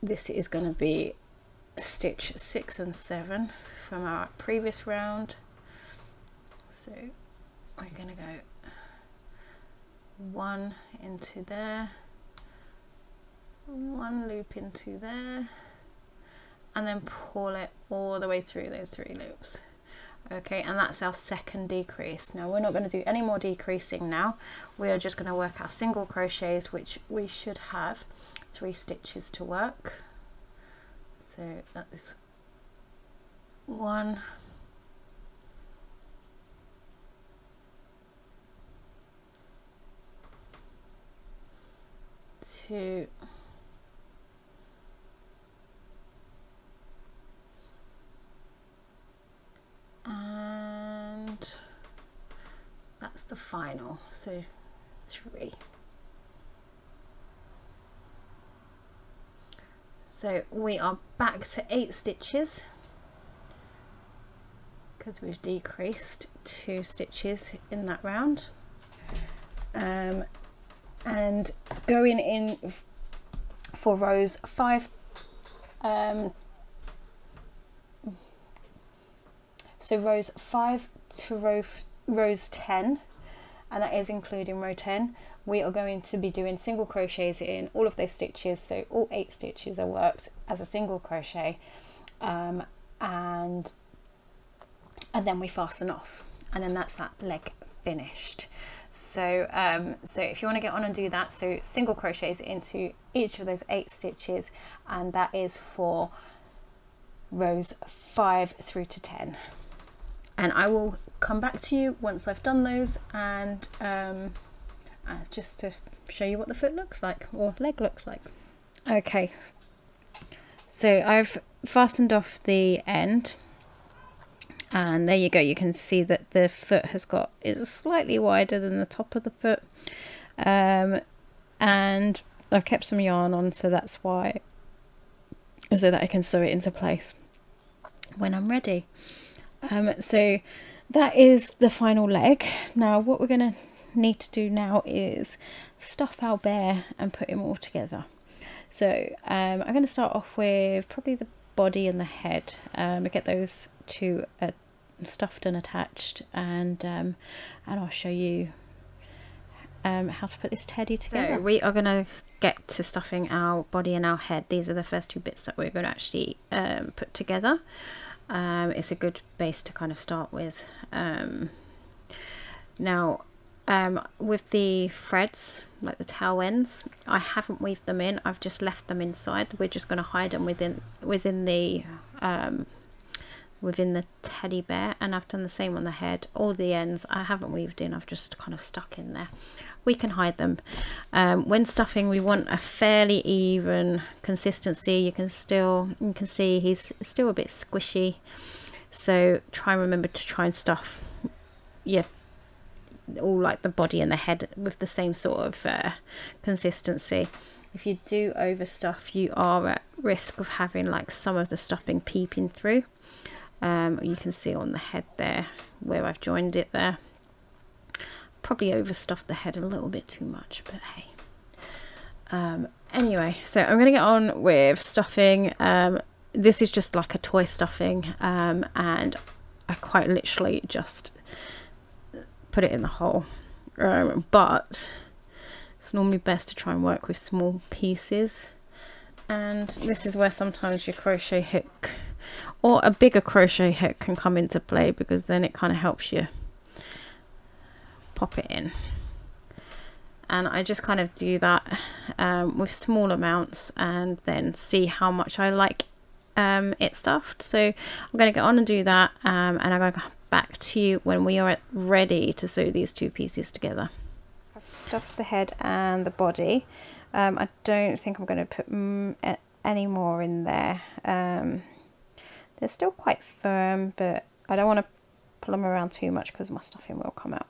Speaker 1: this is going to be stitch 6 and 7 from our previous round. So we're going to go 1 into there, 1 loop into there, and then pull it all the way through those 3 loops. Okay, and that's our second decrease. Now we're not going to do any more decreasing now. We are just going to work our single crochets, which we should have 3 stitches to work. So that's 1, 2, and that's the final, so 3. So we are back to 8 stitches, because we've decreased 2 stitches in that round, and going in for rows 5, so rows 5 to rows 10, and that is including row 10, we are going to be doing single crochets in all of those stitches. So all 8 stitches are worked as a single crochet, and then we fasten off, and then that's that leg finished. So so if you want to get on and do that, so single crochets into each of those 8 stitches, and that is for rows 5 through to 10. And I will come back to you once I've done those, and just to show you what the foot looks like, or leg looks like. Okay, so I've fastened off the end, and there you go. You can see that the foot is slightly wider than the top of the foot, and I've kept some yarn on, so that's why, so that I can sew it into place when I'm ready. So that is the final leg. Now what we're going to need to do now is stuff our bear and put him all together. So I'm going to start off with probably the body and the head. Get those two stuffed and attached, and I'll show you how to put this teddy together. So we are going to get to stuffing our body and our head. These are the first two bits that we're going to actually put together. It's a good base to kind of start with. Now with the threads, like the tail ends, I haven't weaved them in, I've just left them inside. We're just going to hide them within the teddy bear, and I've done the same on the head. All the ends I haven't weaved in, I've just kind of stuck in there. We can hide them. When stuffing, we want a fairly even consistency. You can see he's still a bit squishy, so try and remember to try and stuff all like the body and the head with the same sort of consistency. If you do overstuff, you are at risk of having like some of the stuffing peeping through. You can see on the head there where I've joined it there. Probably overstuffed the head a little bit too much, but hey. Anyway, so I'm going to get on with stuffing. This is just like a toy stuffing, and I quite literally just put it in the hole, but it's normally best to try and work with small pieces, and this is where sometimes your crochet hook or a bigger crochet hook can come into play, because then it kind of helps you pop it in. And I just kind of do that with small amounts, and then see how much I like it stuffed. So I'm going to get on and do that, and I'm going to come back to you when we are ready to sew these two pieces together. I've stuffed the head and the body. I don't think I'm going to put any more in there. They're still quite firm, but I don't want to pull them around too much because my stuffing will come out.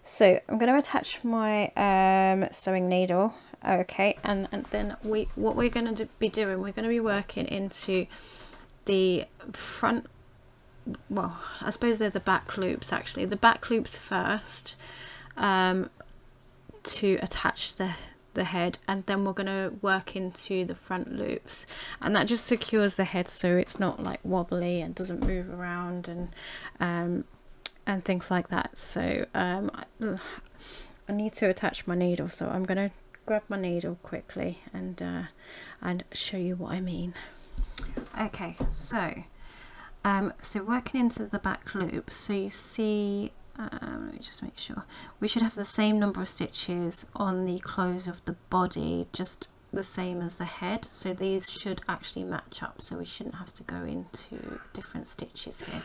Speaker 1: So I'm going to attach my sewing needle. Okay, and then what we're going to be doing, we're going to be working into the front, well, I suppose they're the back loops actually, the back loops first, to attach the head, and then we're going to work into the front loops, and that just secures the head so it's not like wobbly and doesn't move around and things like that. So I need to attach my needle, so I'm going to grab my needle quickly and show you what I mean. Okay, so working into the back loop, so you see, let me just make sure, we should have the same number of stitches on the close of the body, just the same as the head, so these should actually match up, so we shouldn't have to go into different stitches here.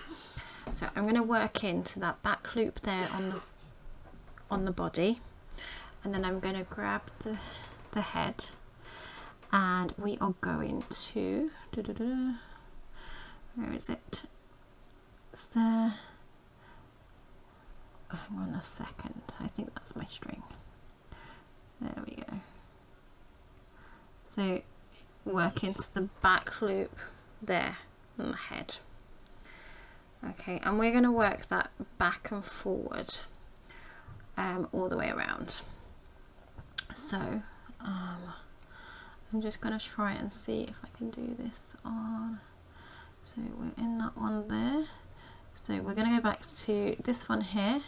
Speaker 1: So I'm going to work into that back loop there on the body, and then I'm going to grab the head, and we are going to where is it? It's there. Hang on a second, I think that's my string. There we go. So work into the back loop there on the head. Okay, and we're going to work that back and forward all the way around. So I'm just going to try and see if I can do this on. So we're in that one there. So we're going to go back to this one here,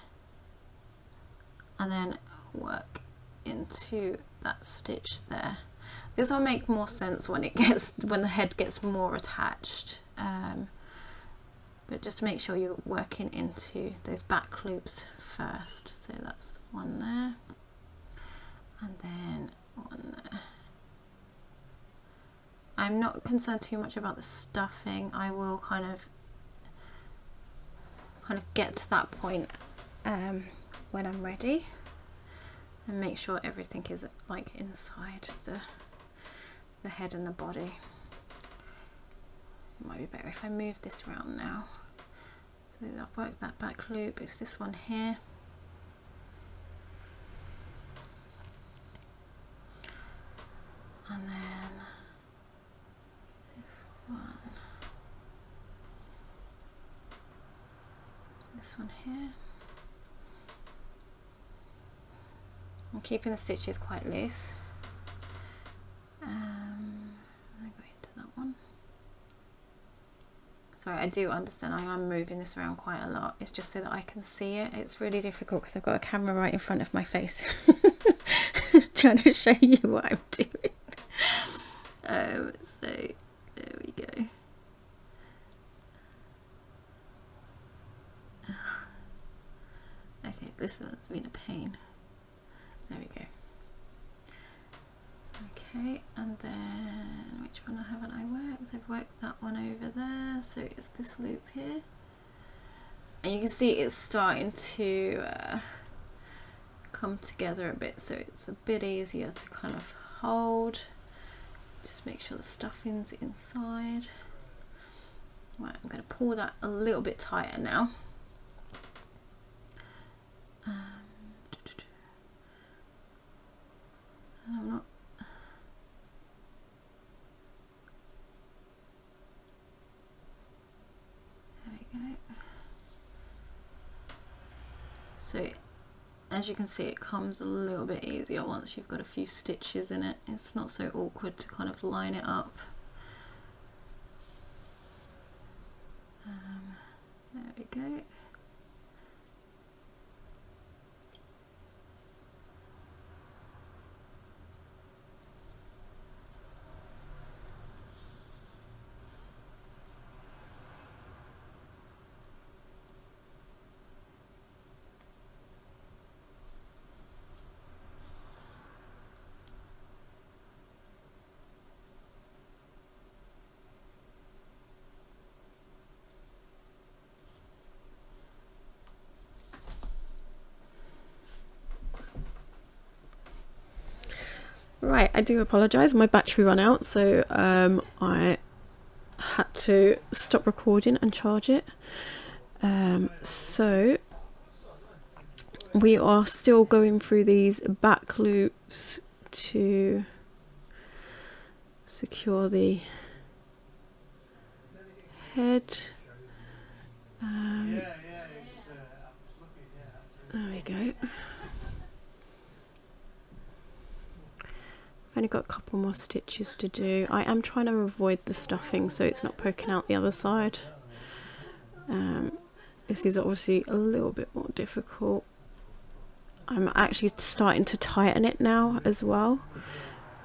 Speaker 1: and then work into that stitch there. This will make more sense when the head gets more attached. But just to make sure you're working into those back loops first. So that's one there, and then one there. I'm not concerned too much about the stuffing. I will kind of get to that point when I'm ready, and make sure everything is like inside the head and the body. It might be better if I move this round now. So I've worked that back loop. It's this one here. And then this one. This one here. I'm keeping the stitches quite loose. I go into that one. Sorry, I do understand I am moving this around quite a lot. It's just so that I can see it. It's really difficult because I've got a camera right in front of my face. Trying to show you what I'm doing. So there we go. Okay, this one's been a pain. There we go. Okay, and then which one haven't I worked? I've worked that one over there, so it's this loop here, and you can see it's starting to come together a bit, so it's a bit easier to kind of hold. Just make sure the stuffing's inside. Right, I'm going to pull that a little bit tighter now. I'm not. There we go. So as you can see, it comes a little bit easier once you've got a few stitches in it. It's not so awkward to kind of line it up. There we go. Right, I do apologise, my battery ran out, so I had to stop recording and charge it. So we are still going through these back loops to secure the head. There we go. I've only got a couple more stitches to do. I am trying to avoid the stuffing so it's not poking out the other side. This is obviously a little bit more difficult. I'm actually starting to tighten it now as well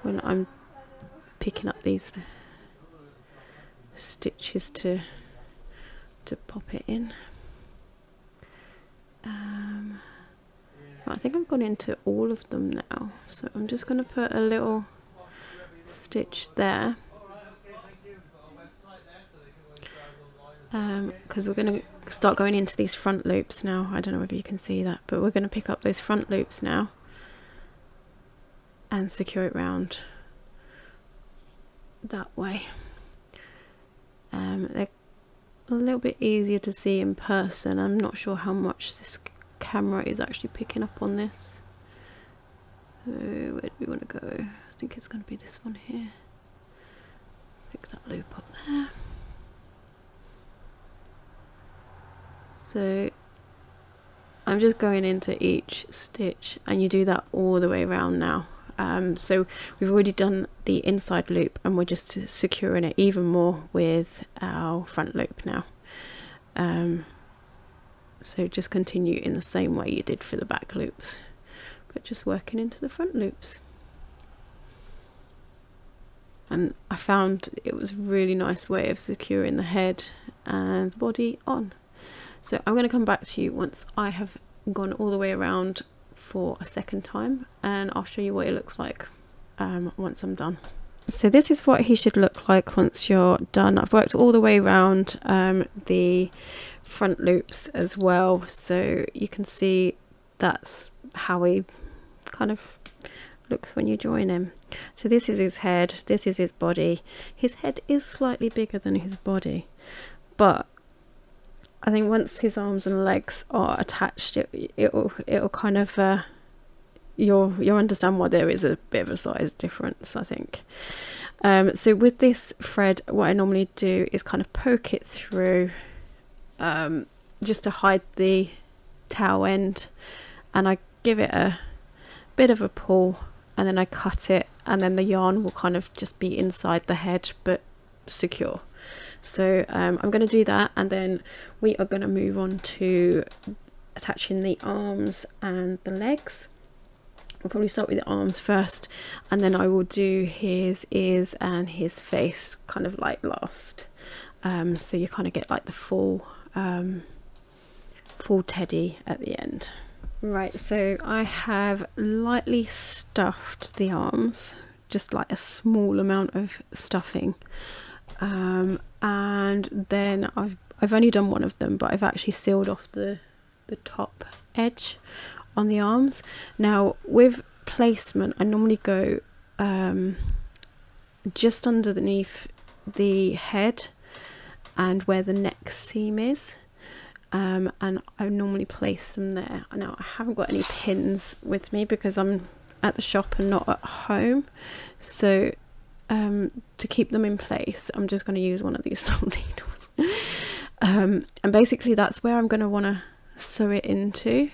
Speaker 1: when I'm picking up these stitches to pop it in. I think I've gone into all of them now, so I'm just going to put a little stitch there, because we're going to start going into these front loops now. I don't know if you can see that, but we're going to pick up those front loops now and secure it round that way. They're a little bit easier to see in person. I'm not sure how much this camera is actually picking up on this. So where do we want to go? I think it's going to be this one here. Pick that loop up there. So I'm just going into each stitch, and you do that all the way around now. So we've already done the inside loop, and we're just securing it even more with our front loop now. So just continue in the same way you did for the back loops, but just working into the front loops. And I found it was a really nice way of securing the head and body on. So I'm going to come back to you once I have gone all the way around for a second time, and I'll show you what it looks like once I'm done. So this is what he should look like once you're done. I've worked all the way around the front loops as well, so you can see that's how he kind of looks when you join him. So this is his head, this is his body. His head is slightly bigger than his body, but I think once his arms and legs are attached, it'll kind of you'll understand why there is a bit of a size difference, I think. So with this thread, what I normally do is kind of poke it through just to hide the tail end, and I give it a bit of a pull, and then I cut it, and then the yarn will kind of just be inside the head but secure. So I'm going to do that, and then we are going to move on to attaching the arms and the legs. We'll probably start with the arms first, and then I will do his ears and his face kind of like last. So you kind of get like the full teddy at the end. Right, so I have lightly stuffed the arms, just like a small amount of stuffing, and then I've only done one of them, but I've actually sealed off the top edge on the arms. Now with placement, I normally go just underneath the head and where the neck seam is, and I normally place them there. Now I haven't got any pins with me because I'm at the shop and not at home, so to keep them in place I'm just going to use one of these little needles, and basically that's where I'm going to want to sew it into,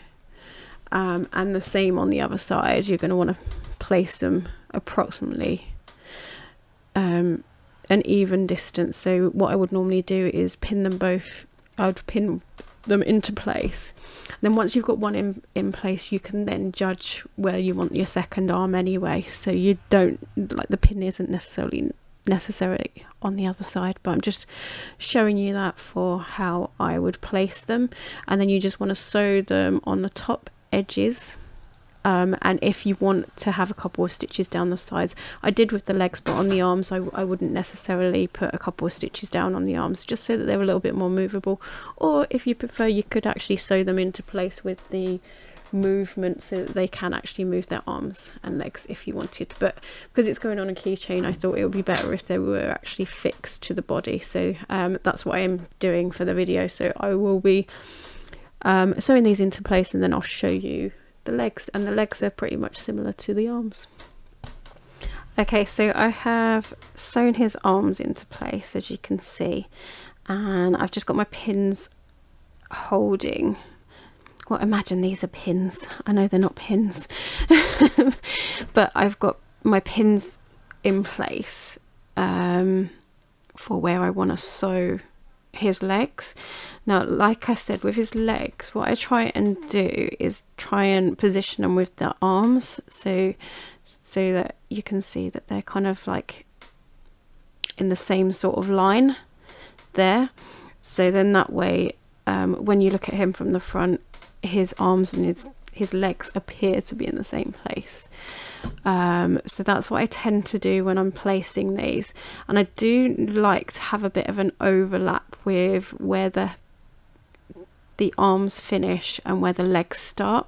Speaker 1: and the same on the other side. You're going to want to place them approximately an even distance. So what I would normally do is pin them both. I would pin them into place. Then once you've got one in place, you can then judge where you want your second arm anyway, so you don't, like, the pin isn't necessarily on the other side, but I'm just showing you that for how I would place them. And then you just want to sew them on the top edges, and if you want to have a couple of stitches down the sides, I did with the legs, but on the arms I wouldn't necessarily put a couple of stitches down on the arms, just so that they're a little bit more movable. Or if you prefer, you could actually sew them into place with the movement so that they can actually move their arms and legs if you wanted. But because it's going on a keychain, I thought it would be better if they were actually fixed to the body. So that's what I'm doing for the video. So I will be sewing these into place, and then I'll show you the legs, and the legs are pretty much similar to the arms. Okay, so I have sewn his arms into place, as you can see, and I've just got my pins holding, well, imagine these are pins, I know they're not pins, but I've got my pins in place for where I want to sew his legs. Now, like I said, with his legs, what I try and do is try and position them with the arms, so that you can see that they're kind of like in the same sort of line there. So then that way, when you look at him from the front, his arms and his legs appear to be in the same place. So that's what I tend to do when I'm placing these, and I do like to have a bit of an overlap with where the arms finish and where the legs start.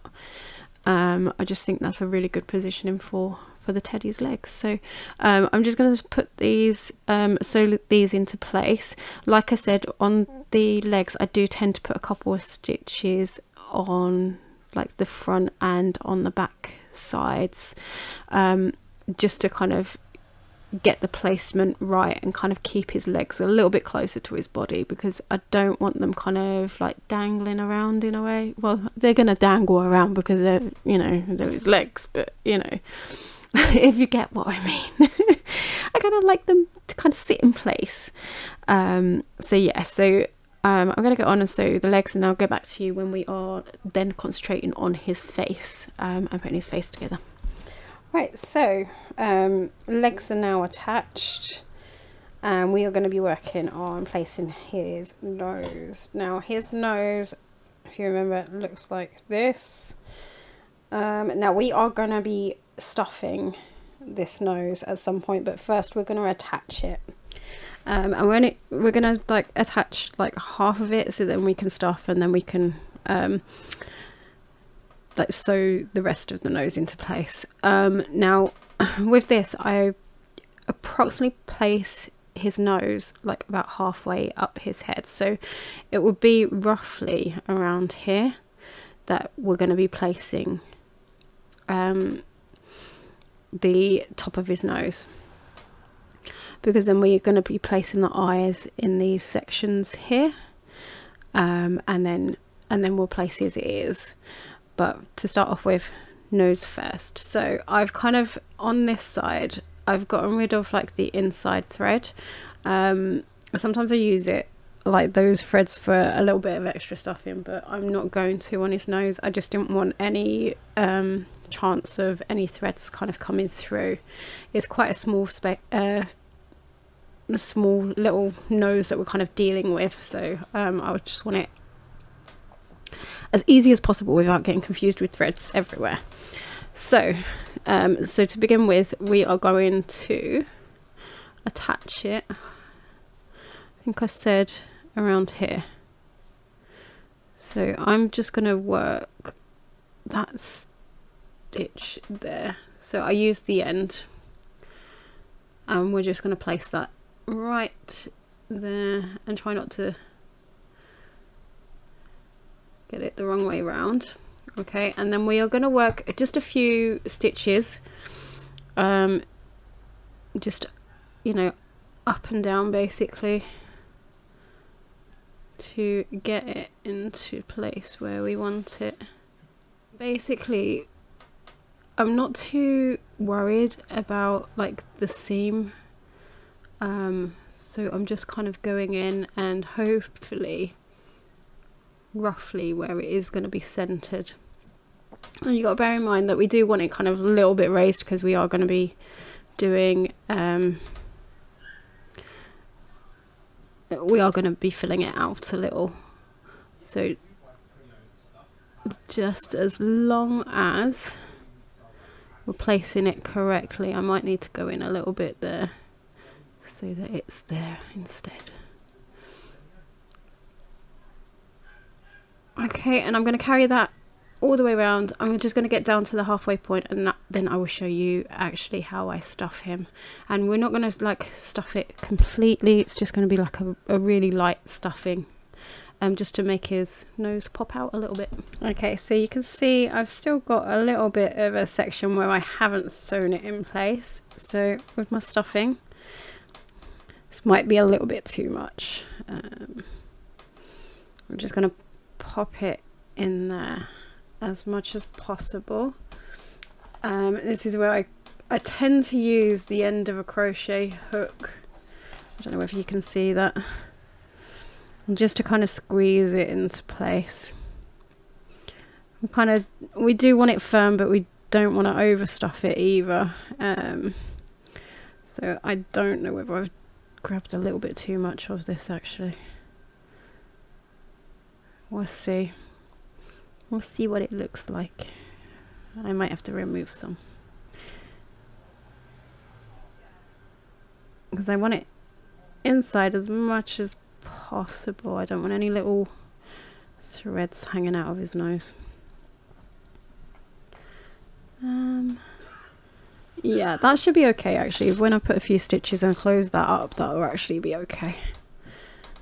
Speaker 1: I just think that's a really good positioning for the teddy's legs. So I'm just going to put these sew these into place. Like I said, on the legs I do tend to put a couple of stitches on like the front and on the back sides, just to kind of get the placement right and kind of keep his legs a little bit closer to his body, because I don't want them kind of like dangling around in a way. Well, they're gonna dangle around because they're, you know, they're his legs, but you know, if you get what I mean. I kind of like them to kind of sit in place. So yeah, so I'm going to go on and sew the legs, and I'll go back to you when we are then concentrating on his face and putting his face together. Right, so legs are now attached, and we are going to be working on placing his nose. Now his nose, if you remember, looks like this. Now we are going to be stuffing this nose at some point, but first we're going to attach it. And we're gonna like attach like half of it, so then we can stuff, and then we can like sew the rest of the nose into place. Now with this, I approximately place his nose like about halfway up his head, so it would be roughly around here that we're going to be placing the top of his nose, because then we're going to be placing the eyes in these sections here, and then we'll place his ears. But to start off with, nose first. So I've kind of, on this side, I've gotten rid of like the inside thread. Sometimes I use it like those threads for a little bit of extra stuffing, but I'm not going to on his nose. I just didn't want any chance of any threads kind of coming through. It's quite a small a small little nose that we're kind of dealing with, so I would just want it as easy as possible without getting confused with threads everywhere. So so to begin with, we are going to attach it, I think I said around here. So I'm just going to work that stitch there. So I use the end, and we're just going to place that right there and try not to get it the wrong way around. Okay, and then we are going to work just a few stitches, just, you know, up and down basically, to get it into place where we want it. Basically, I'm not too worried about like the seam, so I'm just kind of going in and hopefully roughly where it is going to be centered. And you got to bear in mind that we do want it kind of a little bit raised, because we are going to be doing we are going to be filling it out a little. So just as long as we're placing it correctly, I might need to go in a little bit there so that it's there instead. Okay, and I'm going to carry that all the way around. I'm just going to get down to the halfway point, and then I will show you actually how I stuff him. And we're not going to like stuff it completely, it's just going to be like a really light stuffing, just to make his nose pop out a little bit. Okay, so you can see I've still got a little bit of a section where I haven't sewn it in place. So with my stuffing, this might be a little bit too much. I'm just going to pop it in there as much as possible. This is where I tend to use the end of a crochet hook. I don't know if you can see that, just to kind of squeeze it into place. We do want it firm, but we don't want to overstuff it either. So I don't know whether I've grabbed a little bit too much of this actually. We'll see. We'll see what it looks like. I might have to remove some, because I want it inside as much as possible. I don't want any little threads hanging out of his nose. Yeah, that should be okay actually. When I put a few stitches and close that up, that will actually be okay.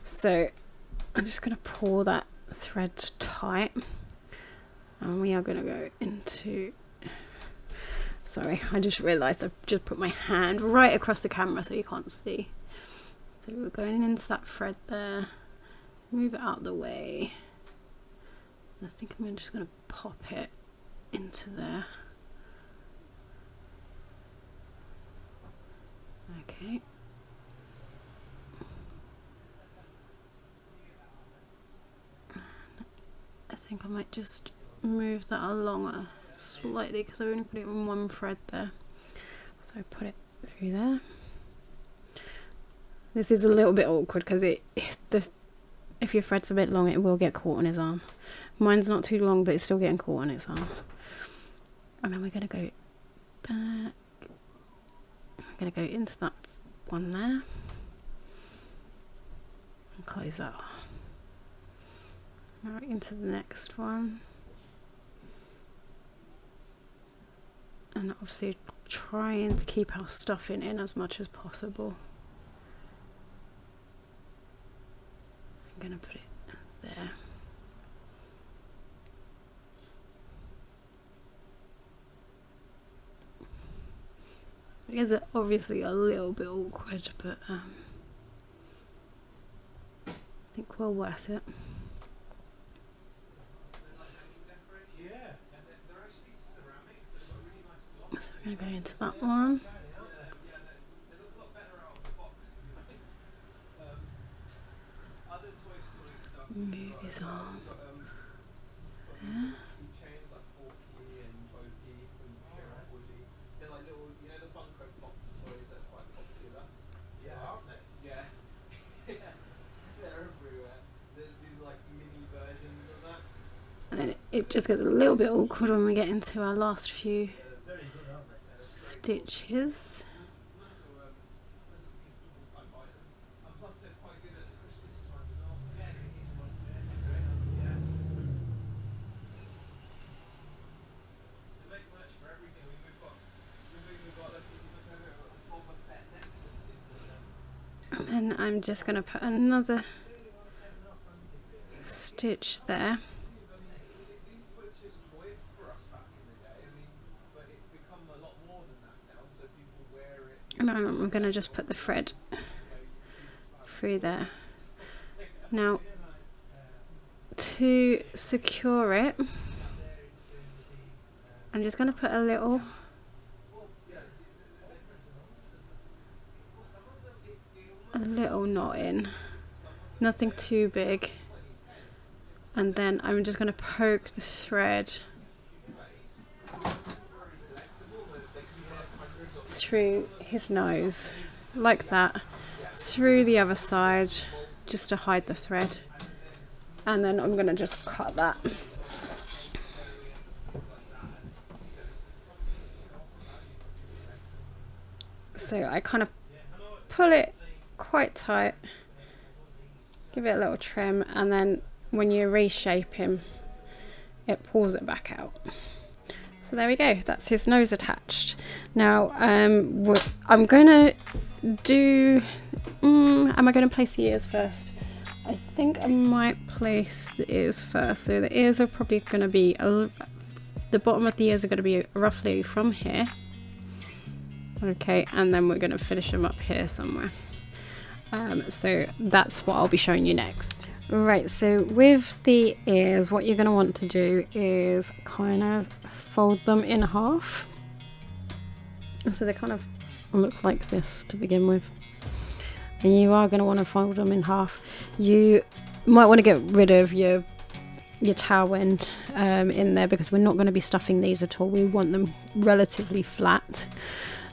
Speaker 1: So I'm just going to pull that thread tight, and we are going to go into, sorry, I just realized I've just put my hand right across the camera so you can't see. So we're going into that thread there, move it out of the way. I think I'm just going to pop it into there. Okay. I think I might just move that along slightly, because I only put it in one thread there. So put it through there. This is a little bit awkward because if your thread's a bit long, it will get caught on his arm. Mine's not too long, but it's still getting caught on its arm. And then we're going to go back. I'm going to go into that one there and close that off. Right, into the next one. And obviously trying to keep our stuffing in as much as possible. I'm going to put it there. It is obviously a little bit awkward, but I think well worth it. So we're going to go into that one. Move his arm. Yeah. And then it just gets a little bit awkward when we get into our last few stitches. And then I'm just going to put another stitch there. And I'm going to just put the thread through there. Now, to secure it, I'm just going to put a little knot in, nothing too big, and then I'm just going to poke the thread through his nose like that, through the other side, just to hide the thread, and then I'm going to just cut that. So I kind of pull it quite tight, give it a little trim, and then when you reshape him, it pulls it back out. So there we go, that's his nose attached. Now I'm going to do, am I going to place the ears first? I think I might place the ears first. So the ears are probably going to be, the bottom of the ears are going to be roughly from here. Okay, and then we're going to finish them up here somewhere. So that's what I'll be showing you next. Right, so with the ears, what you're going to want to do is kind of fold them in half. So they kind of look like this to begin with. And you are going to want to fold them in half. You might want to get rid of your tail end in there, because we're not going to be stuffing these at all. We want them relatively flat.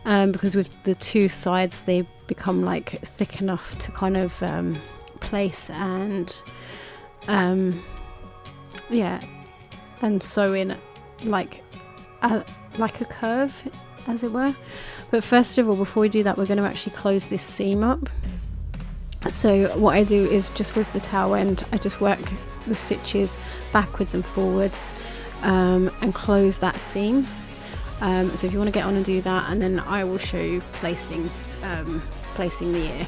Speaker 1: Because with the two sides they become like thick enough to kind of place and yeah, and sew in like a curve, as it were. But first of all, before we do that, we're going to actually close this seam up. So what I do is, just with the tail end, I just work the stitches backwards and forwards and close that seam. So if you want to get on and do that, and then I will show you placing the ear.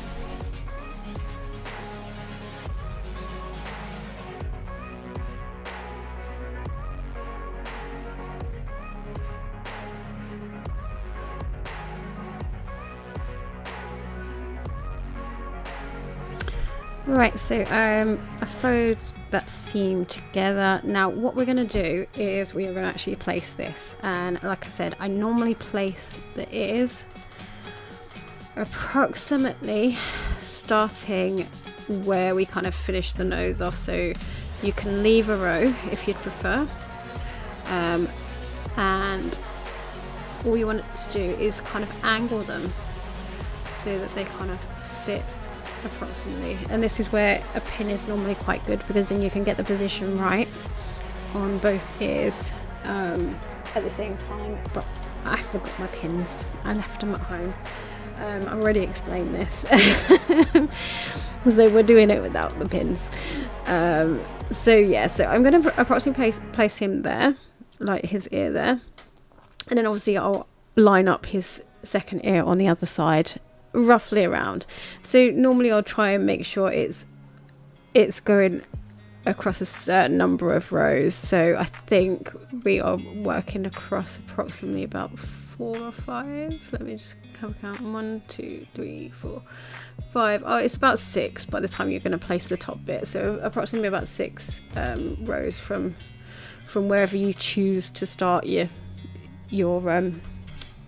Speaker 1: Right, so I've sewed that seam together. Now what we're going to do is we are going to actually place this, and like I said, I normally place the ears approximately starting where we kind of finish the nose off, so you can leave a row if you'd prefer, and all you want it to do is kind of angle them so that they kind of fit approximately. And this is where a pin is normally quite good, because then you can get the position right on both ears at the same time. But I forgot my pins, I left them at home. I've already explained this. So we're doing it without the pins. So yeah, so I'm going to approximately place him there, like his ear there, and then obviously I'll line up his second ear on the other side, roughly around. So normally I'll try and make sure it's going across a certain number of rows. So I think we are working across approximately about 4 or 5. Let me just have a count. 1, 2, 3, 4, 5. Oh, it's about 6 by the time you're going to place the top bit. So approximately about 6 rows from wherever you choose to start your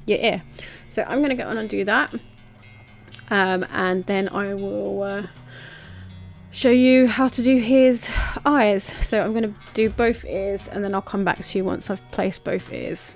Speaker 1: your ear. So I'm going to get on and do that, and then I will show you how to do his eyes. So I'm going to do both ears, and then I'll come back to you once I've placed both ears.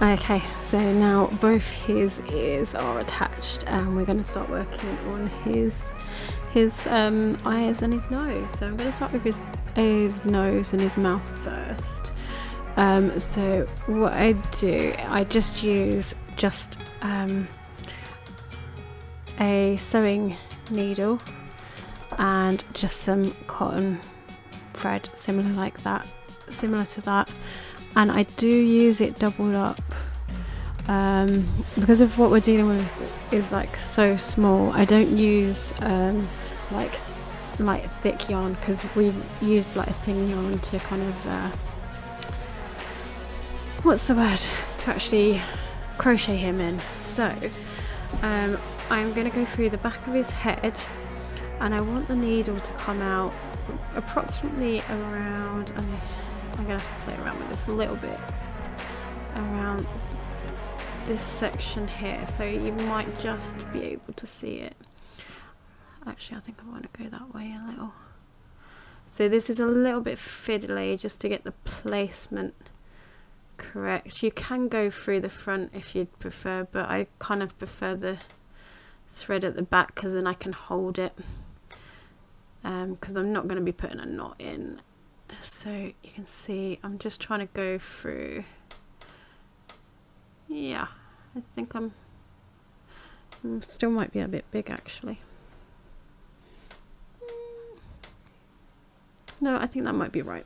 Speaker 1: Okay, so now both his ears are attached, and we're going to start working on his eyes and his nose. So I'm going to start with his nose and his mouth first. So what I do, I just use a sewing needle and just some cotton thread, similar to that. And I do use it doubled up because of what we're dealing with is like so small. I don't use like thick yarn, because we've used like a thin yarn to kind of what's the word, to actually crochet him in. So I'm going to go through the back of his head, and I want the needle to come out approximately around, I'm going to have to play around with this a little bit, around this section here, so you might just be able to see it. Actually, I think I want to go that way a little. So this is a little bit fiddly just to get the placement correct. You can go through the front if you'd prefer, but I kind of prefer the thread at the back, because then I can hold it, because I'm not going to be putting a knot in. So you can see I'm just trying to go through. Yeah, I think I'm still might be a bit big actually. No, I think that might be right.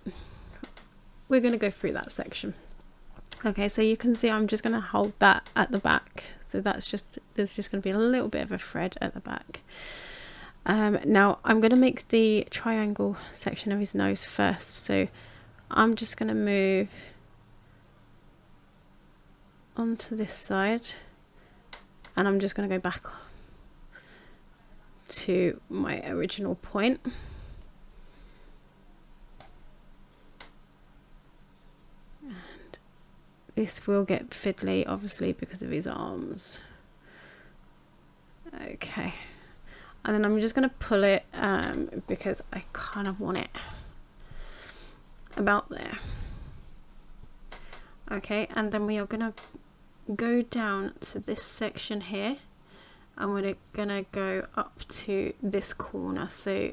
Speaker 1: We're going to go through that section. Okay, so you can see I'm just going to hold that at the back. So there's just going to be a little bit of a thread at the back. Now I'm going to make the triangle section of his nose first, so I'm just going to move onto this side, and I'm just going to go back to my original point. And this will get fiddly obviously because of his arms. Okay. And then I'm just going to pull it because I kind of want it about there. Okay, and then we are going to go down to this section here, and we're going to go up to this corner. So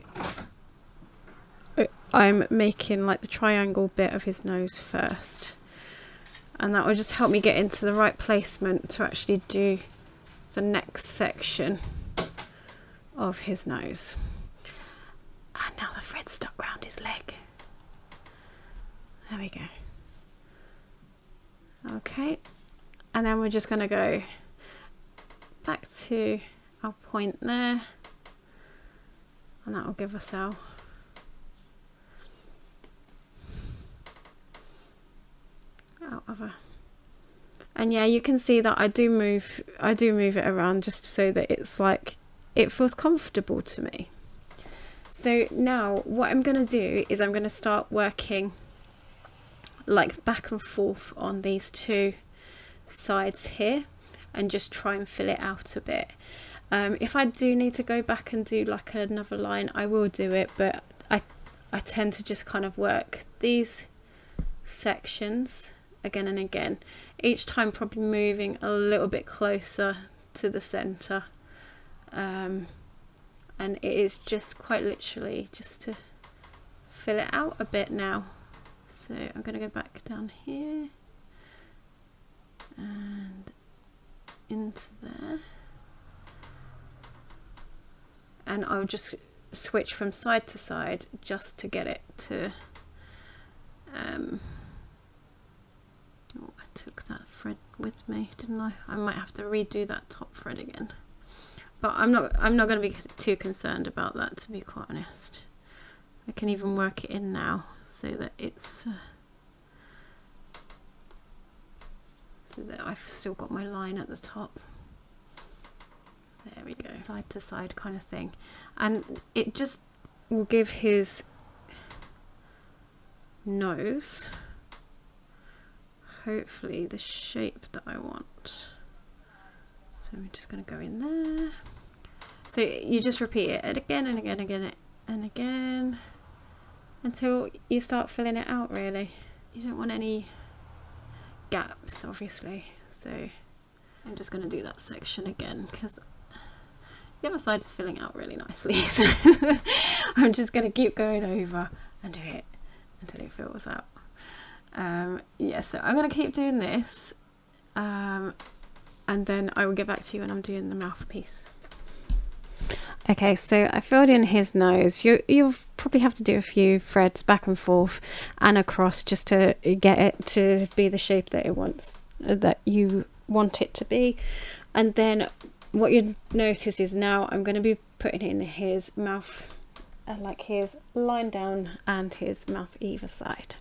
Speaker 1: I'm making like the triangle bit of his nose first, and that will just help me get into the right placement to actually do the next section of his nose. And now the thread's stuck round his leg. There we go. Okay, and then we're just going to go back to our point there, and that will give us our other. And yeah, you can see that I do move it around just so that it's like it feels comfortable to me. So now what I'm going to do is I'm going to start working like back and forth on these two sides here, and just try and fill it out a bit. If I do need to go back and do like another line, I will do it, but I tend to just kind of work these sections again and again, each time probably moving a little bit closer to the center. And it is just quite literally just to fill it out a bit now. So I'm going to go back down here and into there, and I'll just switch from side to side just to get it to oh, I took that thread with me, didn't I? I might have to redo that top thread again, but I'm not going to be too concerned about that, to be quite honest. I can even work it in now so that it's so that I've still got my line at the top. There we go, side to side kind of thing, and it just will give his nose hopefully the shape that I want. So I'm just going to go in there. So you just repeat it again and again, and again until you start filling it out. Really, you don't want any gaps, obviously, so I'm just going to do that section again because the other side is filling out really nicely. So I'm just going to keep going over and do it until it fills out. Yeah, so I'm going to keep doing this, and then I will get back to you when I'm doing the mouthpiece. Okay, so I filled in his nose. You'll probably have to do a few threads back and forth and across just to get it to be the shape that you want it to be. And then what you'll notice is now I'm going to be putting in his mouth, like his line down and his mouth either side.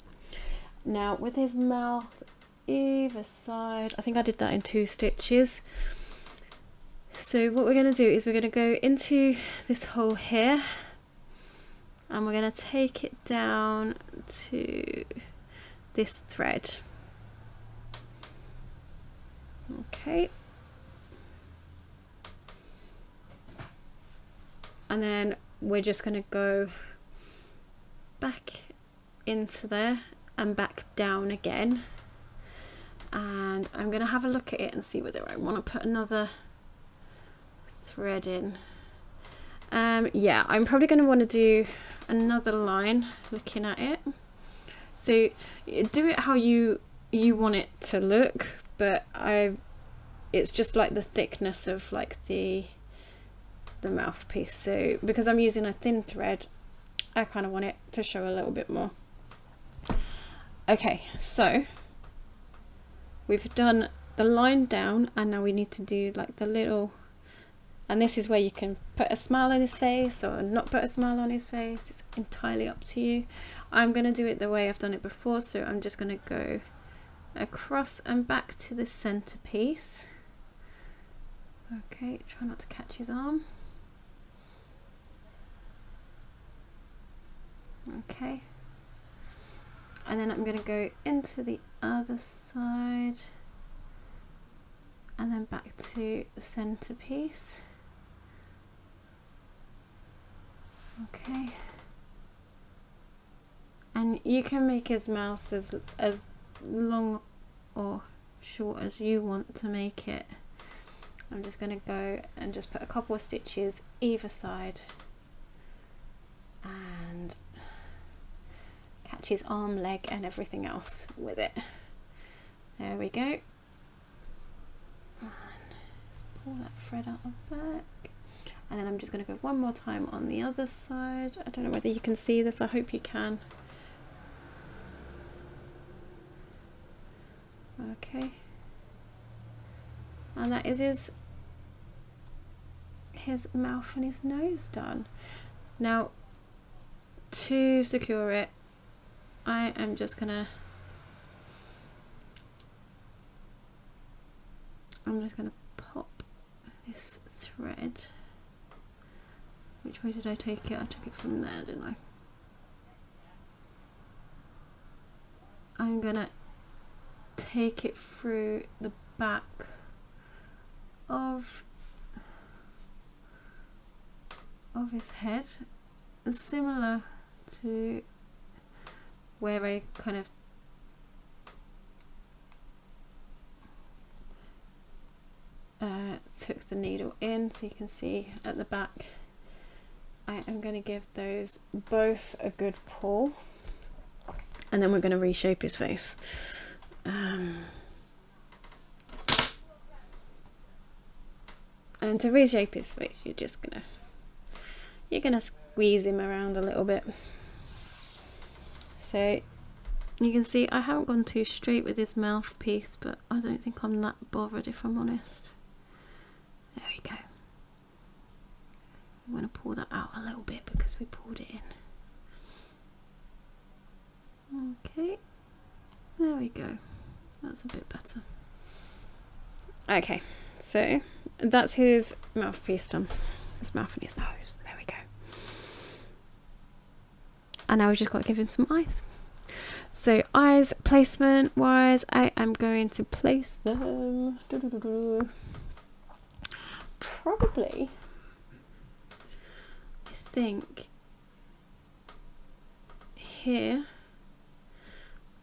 Speaker 1: Now with his mouth either side, I think I did that in 2 stitches. So what we're going to do is we're going to go into this hole here and we're going to take it down to this thread. Okay. And then we're just going to go back into there and back down again. And I'm going to have a look at it and see whether I want to put another thread in. Yeah, I'm probably going to want to do another line looking at it. So do it how you want it to look, but it's just like the thickness of like the mouthpiece. So because I'm using a thin thread, I kind of want it to show a little bit more. Okay, so we've done the line down and now we need to do like the little, and this is where you can put a smile on his face or not put a smile on his face. It's entirely up to you. I'm going to do it the way I've done it before, so I'm just going to go across and back to the center piece. Okay, try not to catch his arm. Okay, and then I'm going to go into the other side and then back to the center piece. Okay, and you can make his mouth as long or short as you want to make it. I'm just going to go and just put a couple of stitches either side and catch his arm, leg and everything else with it. There we go. And let's pull that thread out the back. And then I'm just going to go one more time on the other side. I don't know whether you can see this, I hope you can. Okay. And that is his mouth and his nose done. Now to secure it, I am just gonna pop this thread. Which way did I take it? I took it from there, didn't I? I'm gonna take it through the back of his head, similar to where I kind of took the needle in. So you can see at the back I am going to give those both a good pull, and then we're going to reshape his face. And to reshape his face, you're gonna squeeze him around a little bit. So you can see I haven't gone too straight with his mouthpiece, but I don't think I'm that bothered, if I'm honest. There we go. I'm going to pull that out a little bit because we pulled it in. Okay, there we go. That's a bit better. Okay, so that's his mouthpiece done. His mouth and his nose. There we go. And now we just got to give him some eyes. So eyes placement wise, I am going to place them probably, I think, here,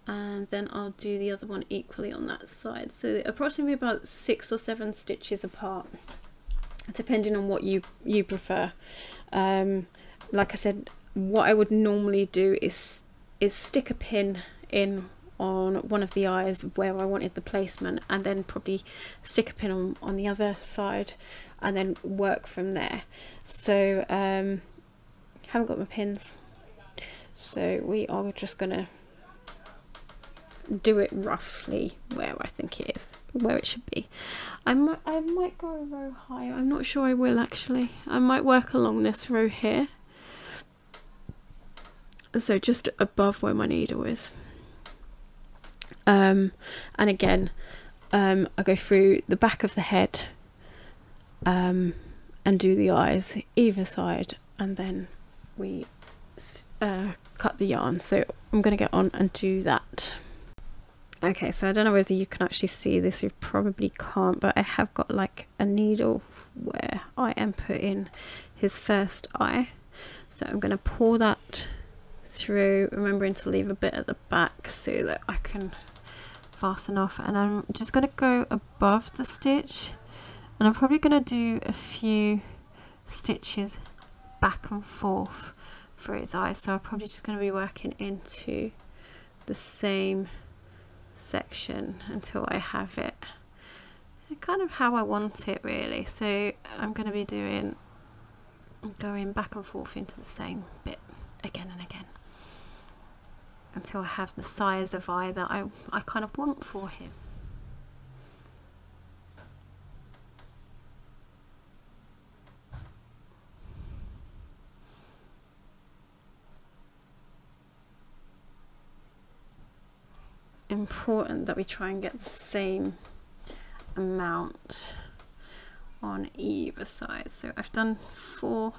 Speaker 1: and then I'll do the other one equally on that side. So approximately about 6 or 7 stitches apart, depending on what you prefer. Like I said, what I would normally do is stick a pin in on one of the eyes where I wanted the placement, and then probably stick a pin on the other side, and then work from there. So haven't got my pins, so we are just gonna do it roughly where I think it is, where it should be. I might go a row higher. I'm not sure I will actually. I might work along this row here, so just above where my needle is. And again, I go through the back of the head and do the eyes either side, and then we cut the yarn. So I'm going to get on and do that. Okay, so I don't know whether you can actually see this, you probably can't, but I have got like a needle where I am putting his first eye. So I'm going to pull that through, remembering to leave a bit at the back so that I can fasten off, and I'm just going to go above the stitch, and I'm probably going to do a few stitches back and forth for his eyes. So I'm probably just going to be working into the same section until I have it kind of how I want it really. So I'm going to be going back and forth into the same bit again and again until I have the size of eye that I kind of want for him. Important that we try and get the same amount on either side. So I've done four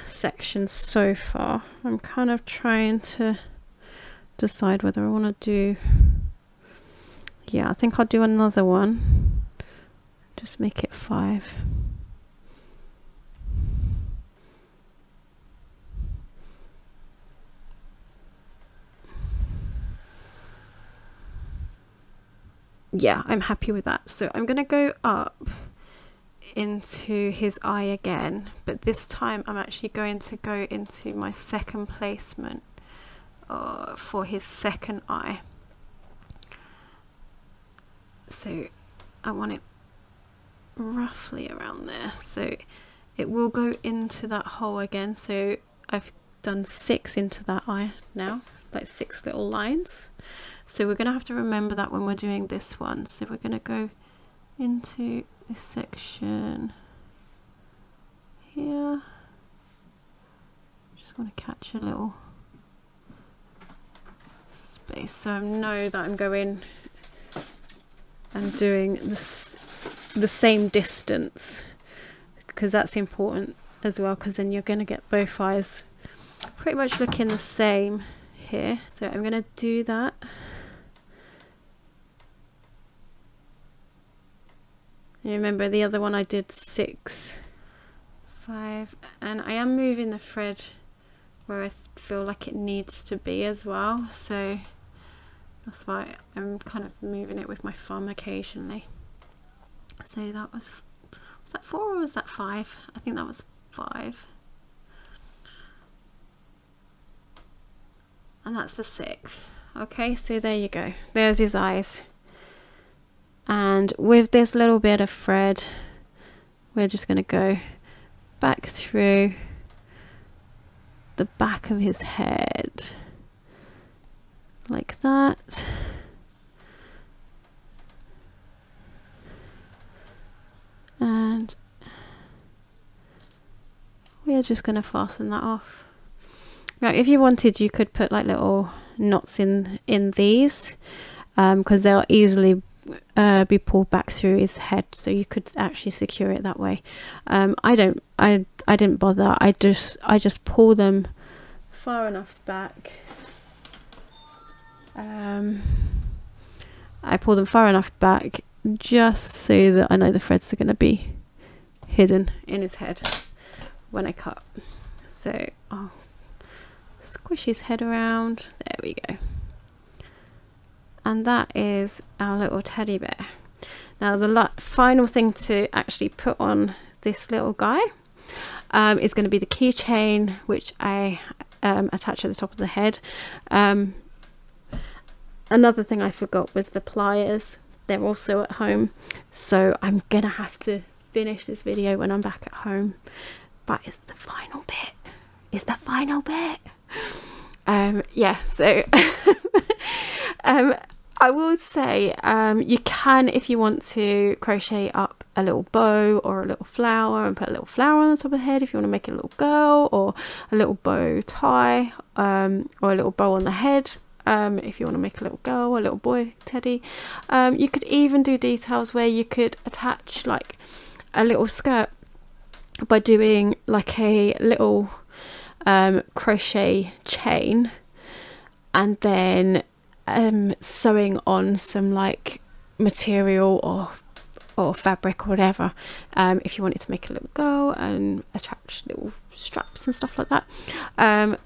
Speaker 1: sections so far. I'm kind of trying to decide whether I want to do, yeah, I think I'll do another one, just make it 5. Yeah, I'm happy with that. So I'm going to go up into his eye again, but this time I'm actually going to go into my second placement for his second eye. So I want it roughly around there, so it will go into that hole again. So I've done 6 into that eye now, like 6 little lines. So we're going to have to remember that when we're doing this one. So we're going to go into this section here. Just want to catch a little space, so I know that I'm going and doing this the same distance, because that's important as well, because then you're going to get both eyes pretty much looking the same here. So I'm going to do that. You remember the other one I did 6, 5, and I am moving the thread where I feel like it needs to be as well, so that's why I'm kind of moving it with my thumb occasionally. So that was that 4 or was that 5? I think that was 5. And that's the 6th. Okay, so there you go. There's his eyes. And with this little bit of thread, we're just going to go back through the back of his head like that. And we're just going to fasten that off. Now if you wanted, you could put like little knots in these, because they'll easily be pulled back through his head, so you could actually secure it that way. I didn't bother. I just pull them far enough back. I pull them far enough back just so that I know the threads are going to be hidden in his head when I cut. So I'll squish his head around. There we go. And that is our little teddy bear. Now the final thing to actually put on this little guy is going to be the keychain, which I attach at the top of the head. Another thing I forgot was the pliers. They're also at home, so I'm gonna have to finish this video when I'm back at home, but it's the final bit. It's the final bit. Yeah, so I would say you can, if you want to, crochet up a little bow or a little flower and put a little flower on the top of the head if you want to make it a little girl, or a little bow tie, or a little bow on the head if you want to make a little girl or a little boy teddy. You could even do details where you could attach like a little skirt by doing like a little crochet chain and then sewing on some like material or fabric or whatever, if you wanted to make a little girl and attach little straps and stuff like that.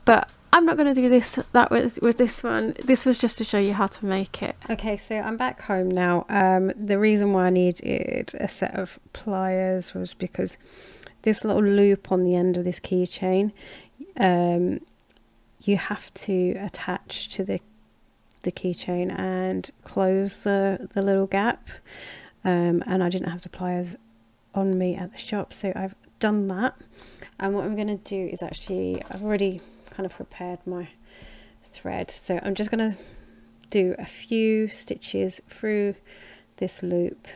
Speaker 1: But I'm not going to do that with this one. This was just to show you how to make it. Okay, so I'm back home now. The reason why I needed a set of pliers was because this little loop on the end of this keychain, you have to attach to the keychain and close the little gap, and I didn't have the pliers on me at the shop, so I've done that. And what I'm going to do is actually, I've already kind of prepared my thread, so I'm just going to do a few stitches through this loop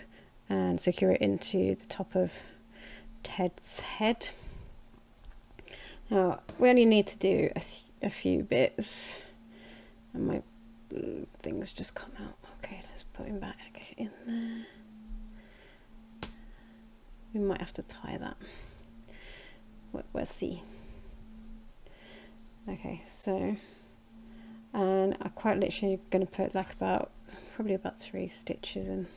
Speaker 1: and secure it into the top of Ted's head. Now we only need to do a few bits, and my things just come out. Okay, let's put him back in there. We might have to tie that. We'll see. Okay, so, and I'm quite literally going to put like probably about 3 stitches in,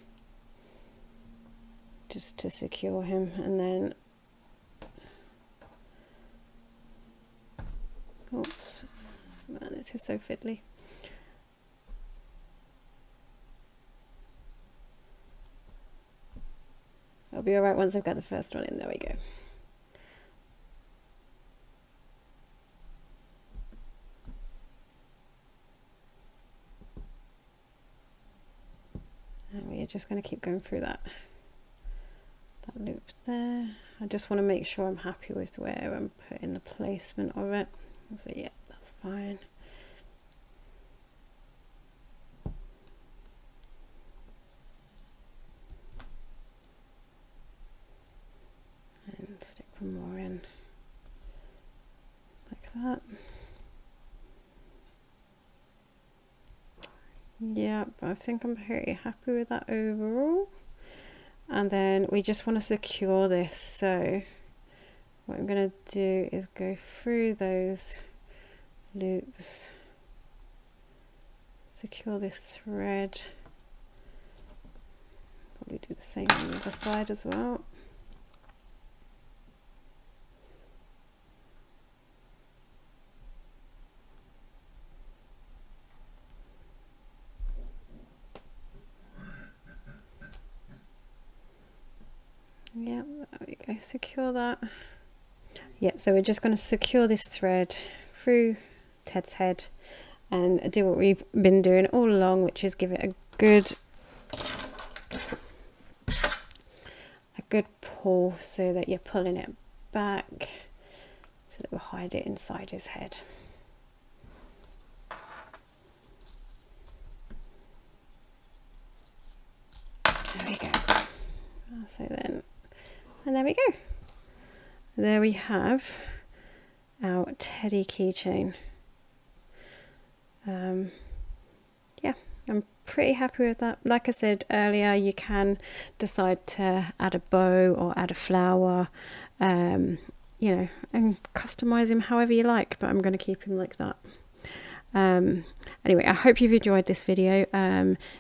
Speaker 1: just to secure him, and then, oops, man, this is so fiddly. It'll be alright once I've got the first one in. There we go. And we're just going to keep going through that loop there. I just want to make sure I'm happy with where I'm putting the placement of it. So yeah, that's fine. And stick one more in like that. Yeah, I think I'm pretty happy with that overall. And then we just want to secure this, so what I'm going to do is go through those loops, secure this thread, probably do the same on the other side as well. Yeah, there we go, secure that. Yeah, so we're just going to secure this thread through Ted's head and do what we've been doing all along, which is give it a good good pull so that you're pulling it back so that we'll hide it inside his head. There we go. So then, and there we go. There we have our teddy keychain. Yeah, I'm pretty happy with that. Like I said earlier, you can decide to add a bow or add a flower, you know, and customize him however you like, but I'm going to keep him like that. Anyway, I hope you've enjoyed this video.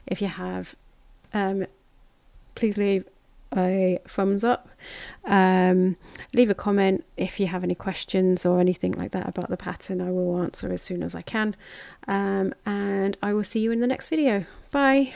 Speaker 1: If you have, please leave a thumbs up, leave a comment if you have any questions or anything like that about the pattern. I will answer as soon as I can, and I will see you in the next video. Bye.